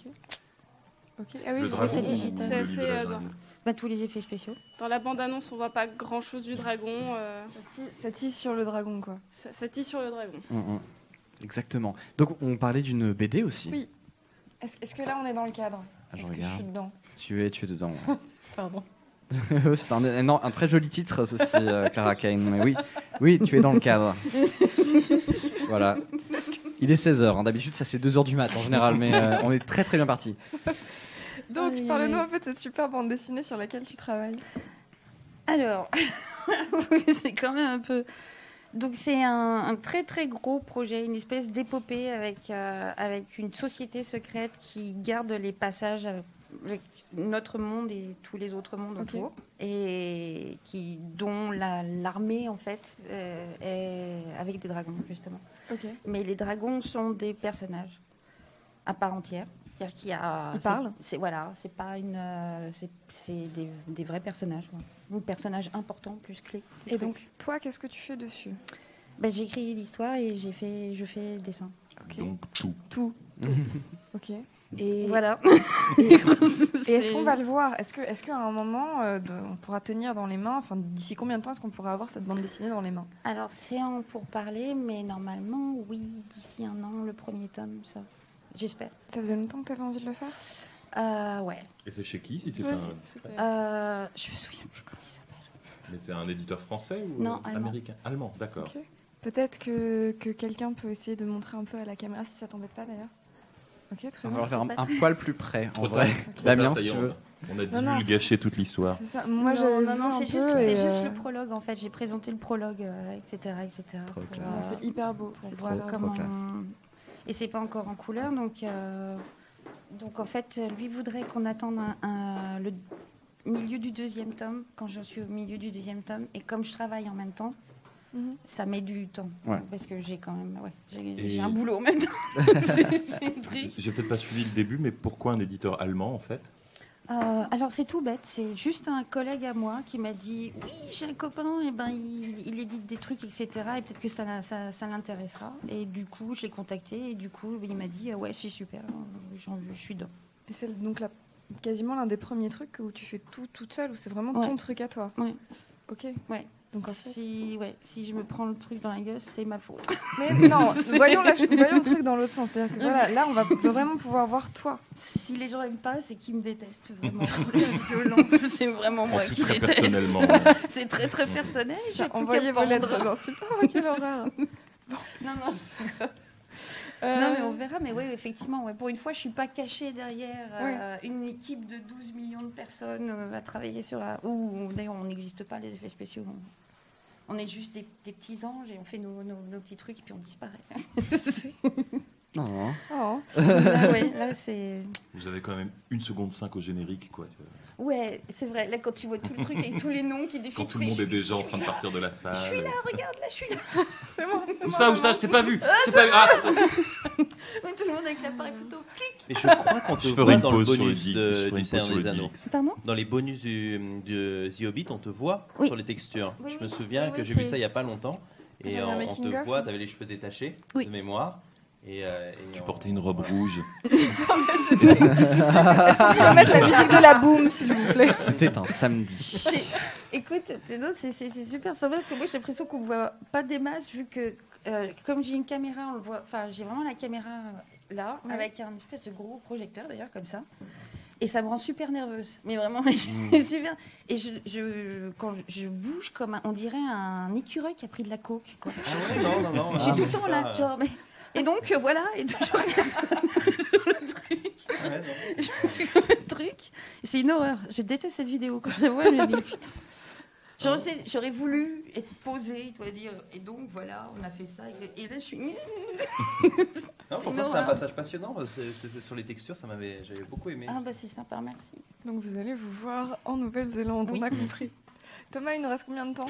Speaker 2: Ok. Ah oui,
Speaker 7: Le
Speaker 2: je
Speaker 7: dragon
Speaker 3: Weta
Speaker 7: ou
Speaker 3: digital.
Speaker 7: le
Speaker 5: C'est
Speaker 7: livre de la
Speaker 5: assez,
Speaker 7: jungle.
Speaker 3: Bah, tous les effets spéciaux.
Speaker 5: Dans la bande-annonce, on voit pas grand-chose du dragon.
Speaker 2: Ça tisse sur le dragon, quoi.
Speaker 5: Ça tisse sur le dragon.
Speaker 1: Exactement. Donc, on parlait d'une BD aussi.
Speaker 2: Oui. Est-ce que là, on est dans le cadre?
Speaker 1: Ah, je
Speaker 2: Est-ce que je suis
Speaker 1: regarde.
Speaker 2: dedans?
Speaker 1: Tu es dedans.
Speaker 2: Pardon.
Speaker 1: C'est un très joli titre, ceci, Clara Kane. Mais oui, oui, tu es dans le cadre. Voilà. Il est 16h. D'habitude, ça c'est 2h du mat en général, mais on est très très bien parti.
Speaker 2: Donc,
Speaker 3: Aïe,
Speaker 2: parle-nous
Speaker 3: aïe.
Speaker 2: un peu de cette super bande dessinée sur laquelle tu travailles.
Speaker 3: Alors, oui, c'est quand même un peu. Donc c'est un très très gros projet, une espèce d'épopée avec une société secrète qui garde les passages avec notre monde et tous les autres mondes
Speaker 2: Ok.
Speaker 3: autour, et dont l'armée en fait est avec des dragons justement.
Speaker 2: Ok.
Speaker 3: Mais les dragons sont des personnages à part entière. C'est-à-dire qu'il y a.
Speaker 2: Ils parlent.
Speaker 3: Voilà, c'est pas une. C'est des vrais personnages. Un personnage important, plus clé.
Speaker 2: Et donc, toi, qu'est-ce que tu fais dessus?
Speaker 3: Ben, j'ai écrit l'histoire et je fais le dessin.
Speaker 2: Ok.
Speaker 7: Donc tout.
Speaker 2: Tout. Ok. Et
Speaker 3: Voilà.
Speaker 2: Et est-ce qu'on va le voir? Est-ce qu'à un moment, on pourra tenir dans les mains, enfin, d'ici combien de temps est-ce qu'on pourra avoir cette bande dessinée dans les mains?
Speaker 3: Alors, c'est en pourparler, mais normalement, oui, d'ici un an, le premier tome, ça. J'espère.
Speaker 2: Ça faisait longtemps que tu avais envie de le faire?
Speaker 3: Ouais.
Speaker 7: Et c'est chez qui si c'est
Speaker 2: Ouais,
Speaker 7: un...
Speaker 3: Je me souviens plus comment il s'appelle.
Speaker 7: Mais c'est un éditeur français ou
Speaker 3: Non, allemand.
Speaker 7: américain? Allemand, d'accord.
Speaker 2: Ok. Peut-être que quelqu'un peut essayer de montrer un peu à la caméra si ça t'embête pas d'ailleurs. Ok, très
Speaker 1: On
Speaker 2: bien.
Speaker 1: va le faire un poil plus près, en
Speaker 7: Trop
Speaker 1: vrai.
Speaker 7: tard.
Speaker 1: Damien,
Speaker 7: Ça y
Speaker 1: si
Speaker 7: est,
Speaker 1: tu veux.
Speaker 7: On a
Speaker 2: Non, non.
Speaker 7: divulgaché toute l'histoire.
Speaker 2: C'est ça. Moi, j'avais vu un
Speaker 3: c'est
Speaker 2: peu et,
Speaker 3: juste le prologue en fait. J'ai présenté le prologue, etc., etc.
Speaker 1: Trop
Speaker 3: pour,
Speaker 1: classe.
Speaker 2: c'est hyper beau.
Speaker 3: pour
Speaker 2: C'est
Speaker 3: voir
Speaker 2: trop
Speaker 3: comment.
Speaker 1: classe.
Speaker 3: Et c'est pas encore en couleur, donc en fait, lui voudrait qu'on attende le milieu du deuxième tome, quand je suis au milieu du deuxième tome, et comme je travaille en même temps,
Speaker 2: Mhm.
Speaker 3: ça met du temps,
Speaker 1: Ouais.
Speaker 3: parce que j'ai quand même,
Speaker 7: Et-
Speaker 3: j'ai un boulot en même temps. c'est un truc.
Speaker 7: J'ai peut-être pas suivi le début, mais pourquoi un éditeur allemand en fait?
Speaker 3: Alors c'est tout bête, c'est juste un collègue à moi qui m'a dit oui j'ai un copain et ben il édite des trucs etc et peut-être que ça l'intéressera et du coup je l'ai contacté et du coup il m'a dit ouais c'est super, je suis dedans.
Speaker 2: Et c'est donc quasiment l'un des premiers trucs où tu fais tout toute seule, où c'est vraiment
Speaker 3: Ouais.
Speaker 2: ton truc à toi.
Speaker 3: Ouais.
Speaker 2: Ok.
Speaker 3: Ouais.
Speaker 2: Donc en fait.
Speaker 3: Si je me prends le truc dans la gueule c'est ma faute.
Speaker 2: Mais non, voyons le truc dans l'autre sens. C'est-à-dire que voilà, là on va vraiment pouvoir voir toi.
Speaker 3: Si les gens aiment pas c'est qu'ils me détestent vraiment. C'est violent, c'est vraiment moi
Speaker 7: Ensuite,
Speaker 3: qui
Speaker 7: très
Speaker 3: déteste.
Speaker 7: personnellement.
Speaker 3: C'est très très personnel. j'ai plus
Speaker 2: Envoyez
Speaker 3: qu'à
Speaker 2: vos lettres
Speaker 3: pendre.
Speaker 2: d'insultes. Oh, quelle horreur.
Speaker 3: Non non, mais on verra. Mais oui, effectivement, ouais. Pour une fois, je suis pas cachée derrière une équipe de 12 millions de personnes à travailler sur d'ailleurs, on n'existe pas, les effets spéciaux. On est juste des petits anges et on fait nos petits trucs et puis on disparaît.
Speaker 1: Non.
Speaker 2: Oh.
Speaker 3: Là, c'est...
Speaker 7: Vous avez quand même 1 seconde 5 au générique, quoi. tu vois.
Speaker 3: Ouais, c'est vrai. Là, quand tu vois tout le truc avec tous les noms qui défilent...
Speaker 7: Quand tout le monde est déjà en train de partir de la salle.
Speaker 3: Je suis là, regarde, là, je suis là.
Speaker 2: C'est moi.
Speaker 7: Où ça, je t'ai pas vu. Je t'ai pas vu. Ah
Speaker 3: Oui, tout le monde avec l'appareil photo. Clic.
Speaker 4: Et je crois qu'on te
Speaker 7: Je ferai
Speaker 4: voit
Speaker 7: une
Speaker 4: dans le
Speaker 7: pause sur le
Speaker 4: bonus
Speaker 7: geek. Je ferai
Speaker 4: du
Speaker 7: une pause
Speaker 4: Seigneur
Speaker 7: sur le
Speaker 4: des Anneaux.
Speaker 7: geeks.
Speaker 3: Pardon?
Speaker 4: Dans les bonus de The Hobbit, on te voit
Speaker 3: Oui.
Speaker 4: sur les textures.
Speaker 3: Oui,
Speaker 4: je me
Speaker 3: oui,
Speaker 4: souviens
Speaker 3: oui,
Speaker 4: que
Speaker 3: oui,
Speaker 4: j'ai vu
Speaker 3: c'est-
Speaker 4: ça il y a pas longtemps. Et
Speaker 2: J'avais un
Speaker 4: on
Speaker 2: making
Speaker 4: te
Speaker 2: of.
Speaker 4: voit, tu avais les cheveux détachés
Speaker 3: Oui.
Speaker 4: de mémoire. Et
Speaker 7: Tu
Speaker 4: on-
Speaker 7: portais une robe rouge.
Speaker 2: Est-ce qu'on peut mettre la musique de la boom, s'il vous plaît?
Speaker 1: C'était un samedi.
Speaker 3: Écoute, c'est super sympa parce que moi j'ai l'impression qu'on ne voit pas des masses vu que comme j'ai une caméra, on le voit. Enfin, j'ai vraiment la caméra là
Speaker 2: Ouais.
Speaker 3: avec un espèce de gros projecteur d'ailleurs comme ça. Et ça me rend super nerveuse. Mais vraiment, super. Et quand je bouge comme on dirait un écureuil qui a pris de la coke. Quoi.
Speaker 4: Ah ouais, non.
Speaker 3: Je suis tout le temps là, genre. Et donc voilà, et donc je regarde ça sur le truc. Le truc. C'est une horreur. Je déteste cette vidéo. Quand je la vois, je me dis putain. J'aurais voulu être posée, tu vas dire. Et donc voilà, on a fait ça. Et là, je suis.
Speaker 4: Non,
Speaker 3: C'est
Speaker 4: pourtant,
Speaker 3: une
Speaker 4: c'est un
Speaker 3: horreur.
Speaker 4: passage passionnant. C'est sur les textures, j'avais beaucoup aimé.
Speaker 3: Ah bah c'est sympa, merci.
Speaker 2: Donc vous allez vous voir en Nouvelle-Zélande, on a compris. Thomas, il nous reste combien de temps?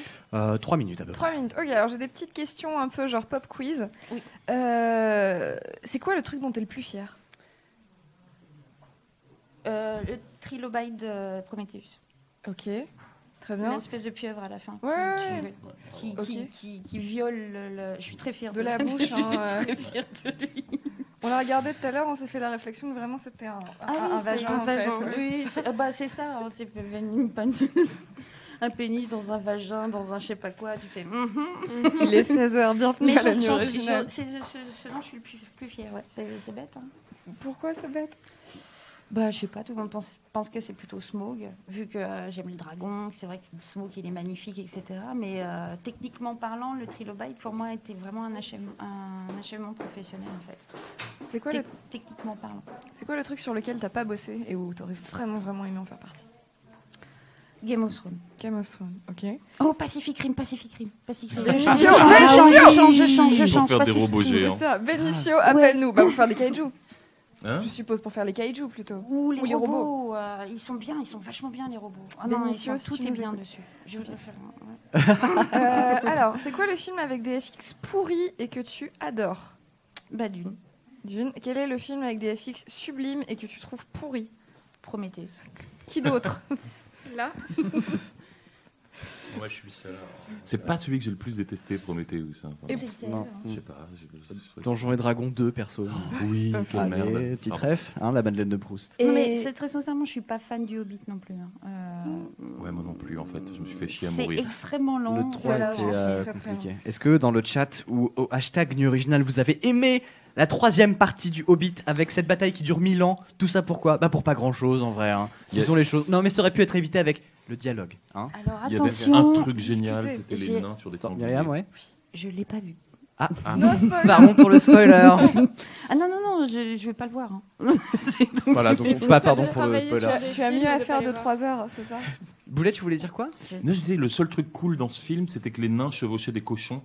Speaker 1: 3 minutes à peu près.
Speaker 2: 3 minutes. Ok, alors j'ai des petites questions un peu genre pop quiz.
Speaker 3: Oui.
Speaker 2: C'est quoi le truc dont tu es le plus fier?
Speaker 3: Le trilobite de Prometheus.
Speaker 2: Ok, très bien.
Speaker 3: Une espèce de pieuvre à la fin.
Speaker 2: Ouais.
Speaker 3: Qui viole le. Je suis très fière
Speaker 2: De la
Speaker 3: ça.
Speaker 2: bouche,
Speaker 3: Je suis
Speaker 2: hein,
Speaker 3: très fière de lui.
Speaker 2: On l'a regardé tout à l'heure, on s'est fait la réflexion que vraiment c'était un
Speaker 3: C'est
Speaker 2: vagin. en fait.
Speaker 3: Oui, c'est ça. Hein, c'est un pénis dans un vagin, dans un je sais pas quoi. Tu fais.
Speaker 2: Il est 16h, bienvenue
Speaker 3: Mais
Speaker 2: à la nuit
Speaker 3: c'est
Speaker 2: originale.
Speaker 3: ce dont je suis le plus fière. Ouais. C'est bête. Hein.
Speaker 2: Pourquoi c'est bête?
Speaker 3: Bah, je sais pas, tout le monde pense que c'est plutôt Smaug, vu que j'aime le dragon, que c'est vrai que Smaug il est magnifique, etc. Mais techniquement parlant, le trilobite pour moi était vraiment un achèvement professionnel en fait.
Speaker 2: C'est quoi,
Speaker 3: Techniquement parlant.
Speaker 2: c'est quoi le truc sur lequel t'as pas bossé et où t'aurais vraiment aimé en faire partie?
Speaker 3: Game of Thrones.
Speaker 2: Game of Thrones, ok.
Speaker 3: Oh, Pacific Rim.
Speaker 2: Benicio,
Speaker 3: Je change.
Speaker 7: Pour faire des
Speaker 3: Pacific
Speaker 7: robots
Speaker 3: Rim.
Speaker 2: C'est
Speaker 7: géants.
Speaker 2: ça, Benicio, appelle-nous. Bah, pour faire des kaiju,
Speaker 7: Hein
Speaker 2: je suppose, pour faire les kaiju plutôt.
Speaker 3: Ou les
Speaker 2: les
Speaker 3: robots, ils sont bien, ils sont vachement bien les robots. Ah non,
Speaker 2: Benicio, si
Speaker 3: tout
Speaker 2: tu
Speaker 3: est
Speaker 2: nous
Speaker 3: bien
Speaker 2: écoutes.
Speaker 3: dessus. Je voudrais faire.
Speaker 2: Alors, c'est quoi le film avec des FX pourris et que tu adores?
Speaker 3: Bah Dune.
Speaker 2: D'une. Quel est le film avec des FX sublimes et que tu trouves pourri?
Speaker 3: Prométhée.
Speaker 2: Qui d'autre?
Speaker 5: Là,
Speaker 4: Moi, je suis le seul.
Speaker 7: C'est pas celui que j'ai le plus détesté, Prometheus. Hein.
Speaker 2: Et
Speaker 1: Non.
Speaker 7: Je sais pas.
Speaker 1: Donjons et Dragons 2, perso.
Speaker 7: Oui, quelle
Speaker 1: Allez,
Speaker 7: merde.
Speaker 1: petite
Speaker 7: Pardon.
Speaker 1: ref, hein, la Madeleine de Proust.
Speaker 3: Non, mais c'est très sincèrement, je suis pas fan du Hobbit non plus.
Speaker 7: Ouais, moi non plus, en fait. Je me suis fait chier à
Speaker 3: C'est
Speaker 7: mourir.
Speaker 3: extrêmement long.
Speaker 1: Le 3
Speaker 2: voilà,
Speaker 1: était
Speaker 2: j'en suis très, très
Speaker 1: compliqué. Est-ce que dans le chat ou au hashtag Nuit Original, vous avez aimé la 3e partie du Hobbit avec cette bataille qui dure 1000 ans? Tout ça pourquoi? Bah pour pas grand chose en vrai. Hein. Disons les choses. Non mais ça aurait pu être évité avec le dialogue. Hein.
Speaker 3: Alors
Speaker 7: Il y avait
Speaker 3: attention,
Speaker 7: un truc génial,
Speaker 2: discutez.
Speaker 7: c'était les
Speaker 3: J'ai-
Speaker 7: nains sur des
Speaker 1: Attends,
Speaker 7: sangliers.
Speaker 1: Myriam, ouais.
Speaker 3: je l'ai pas vu.
Speaker 7: Ah.
Speaker 2: No spoiler.
Speaker 1: Pardon pour le spoiler.
Speaker 3: Ah non, je vais pas le voir. Hein.
Speaker 1: Voilà, donc pas pardon pour le spoiler.
Speaker 2: Tu as mieux à faire de 3 heures, c'est ça?
Speaker 1: Boulet, tu voulais dire quoi?
Speaker 7: Non, je disais, le seul truc cool dans ce film, c'était que les nains chevauchaient des cochons.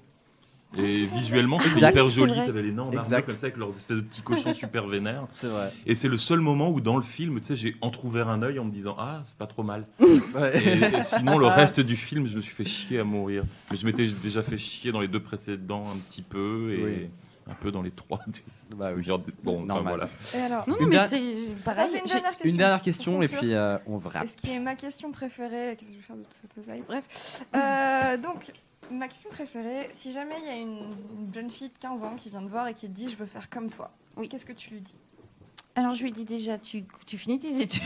Speaker 7: Et visuellement, c'était
Speaker 1: Exact.
Speaker 7: hyper
Speaker 3: C'est
Speaker 7: joli.
Speaker 3: vrai.
Speaker 7: T'avais les nains en armure
Speaker 1: Exact.
Speaker 7: comme ça, avec leurs espèces de petits cochons super vénères.
Speaker 1: C'est vrai.
Speaker 7: Et c'est le seul moment où, dans le film, tu sais, j'ai entrouvert un œil en me disant ah, c'est pas trop mal.
Speaker 1: Ouais.
Speaker 7: Et sinon, le reste du film, je me suis fait chier à mourir. Mais je m'étais déjà fait chier dans les 2 précédents un petit peu et
Speaker 1: Oui.
Speaker 7: un peu dans les 3.
Speaker 1: Bah oui.
Speaker 7: Bon, enfin,
Speaker 1: Normal.
Speaker 7: voilà.
Speaker 2: Et alors?
Speaker 3: Non,
Speaker 1: Une
Speaker 3: mais
Speaker 1: der-
Speaker 3: c'est pareil.
Speaker 2: J'ai une dernière question.
Speaker 1: Une dernière
Speaker 2: pour
Speaker 1: question et
Speaker 2: conclure.
Speaker 1: puis on verra.
Speaker 2: Et ce qui est ma question préférée, qu'est-ce que je vais faire de toute cette oseille? Bref. Donc, ma question préférée, si jamais il y a une jeune fille de 15 ans qui vient te voir et qui te dit je veux faire comme toi,
Speaker 3: Oui.
Speaker 2: qu'est-ce que tu lui dis?
Speaker 3: Alors je lui dis déjà, tu finis tes études,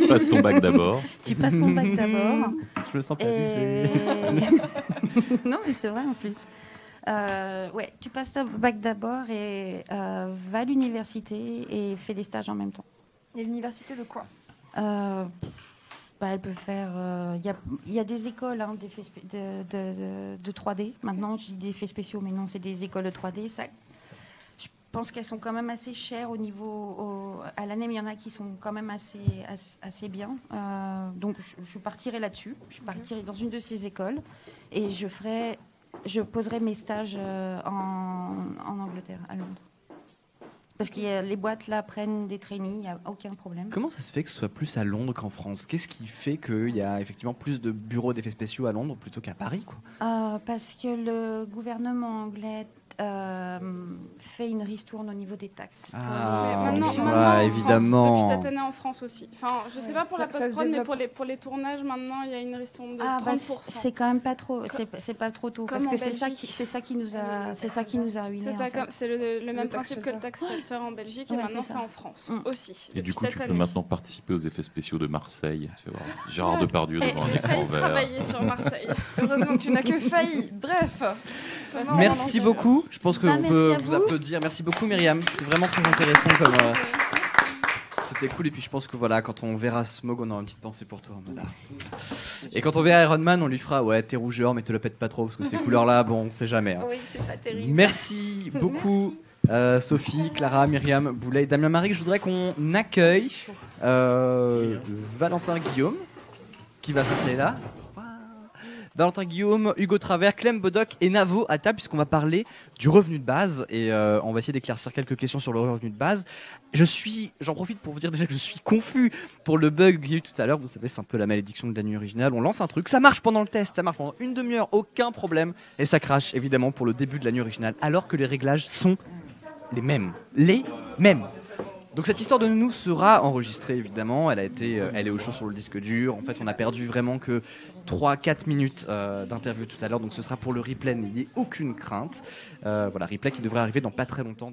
Speaker 7: Passe ton bac d'abord.
Speaker 3: tu passes ton bac d'abord.
Speaker 1: Je me sens pas visé.
Speaker 3: Non, mais c'est vrai en plus. Ouais, tu passes ton bac d'abord et va à l'université et fais des stages en même temps.
Speaker 2: Et l'université de quoi?
Speaker 3: Bah, elle peut faire. Il y a des écoles hein, d'effets de 3D. Maintenant, je dis des effets spéciaux, mais non, c'est des écoles de 3D. Ça, je pense qu'elles sont quand même assez chères au niveau. À l'année, mais il y en a qui sont quand même assez bien. Donc, je partirai là-dessus. Je partirai dans une de ces écoles et je poserai mes stages en Angleterre, à Londres. Parce que les boîtes là prennent des trainees, il n'y a aucun problème.
Speaker 1: Comment ça se fait que ce soit plus à Londres qu'en France? Qu'est-ce qui fait qu'il y a effectivement plus de bureaux d'effets spéciaux à Londres plutôt qu'à Paris, quoi?
Speaker 3: Parce que le gouvernement anglais fait une ristourne au niveau des taxes.
Speaker 1: Ah,
Speaker 5: maintenant,
Speaker 1: ouais,
Speaker 5: en
Speaker 1: évidemment.
Speaker 5: France, depuis cette année en France aussi. Enfin, je sais pas pour
Speaker 2: Ça-
Speaker 5: la
Speaker 2: ça se
Speaker 5: post-prod, mais
Speaker 2: développe.
Speaker 5: pour les tournages, maintenant, il y a une ristourne de
Speaker 3: Ah,
Speaker 5: 30%.
Speaker 3: c'est quand même pas trop, c'est pas trop tôt,
Speaker 5: Comme
Speaker 3: parce
Speaker 5: en
Speaker 3: que c'est
Speaker 5: Belgique.
Speaker 3: ça qui nous a ruinés.
Speaker 5: C'est ça,
Speaker 3: en fait.
Speaker 5: c'est le même
Speaker 2: tax
Speaker 5: principe que le
Speaker 2: shelter.
Speaker 5: tax shelter en Belgique, et
Speaker 3: Ouais,
Speaker 5: maintenant
Speaker 3: c'est
Speaker 5: c'est
Speaker 3: ça.
Speaker 5: en France
Speaker 3: Mm.
Speaker 5: aussi.
Speaker 7: Et du
Speaker 5: depuis
Speaker 7: coup, tu
Speaker 5: cette
Speaker 7: peux
Speaker 5: année.
Speaker 7: maintenant participer aux effets spéciaux de Marseille. Tu vois. Gérard Depardieu
Speaker 5: Et
Speaker 7: devant un
Speaker 5: j'ai
Speaker 7: écran
Speaker 5: failli
Speaker 7: vert.
Speaker 5: travailler sur Marseille.
Speaker 2: Heureusement que tu n'as que failli. Bref. Restons
Speaker 1: Merci
Speaker 2: dans-
Speaker 1: beaucoup. Je pense qu'on
Speaker 3: Bah,
Speaker 1: peut
Speaker 3: merci à
Speaker 1: vous
Speaker 3: vous.
Speaker 1: applaudir. Merci beaucoup, Myriam. C'était vraiment très intéressant comme. C'était cool. Et puis je pense que voilà, quand on verra Smog, on aura une petite pensée pour toi. Voilà. Et quand on verra Iron Man, on lui fera ouais, t'es rougeur, mais te le pète pas trop parce que ces couleurs-là, bon, on sait jamais. Hein.
Speaker 3: Oui, c'est pas terrible.
Speaker 1: Merci beaucoup. Sophie, Clara, Myriam, Boulet, Damien Marie. Je voudrais qu'on accueille Valentin Guillaume qui va s'installer là. Valentin Guillaume, Hugo Travers, Clem Bodoc et Navo à table puisqu'on va parler du revenu de base et on va essayer d'éclaircir quelques questions sur le revenu de base. J'en profite pour vous dire déjà que je suis confus pour le bug qu'il y a eu tout à l'heure. Vous savez, c'est un peu la malédiction de la nuit originale. On lance un truc, ça marche pendant le test, ça marche pendant une demi-heure, aucun problème et ça crache évidemment pour le début de la nuit originale alors que les réglages sont les mêmes. Les mêmes. Donc cette histoire de nounou sera enregistrée évidemment, elle est au chaud sur le disque dur. En fait, on a perdu vraiment que 3-4 minutes d'interview tout à l'heure, donc ce sera pour le replay, n'ayez aucune crainte. Voilà, replay qui devrait arriver dans pas très longtemps.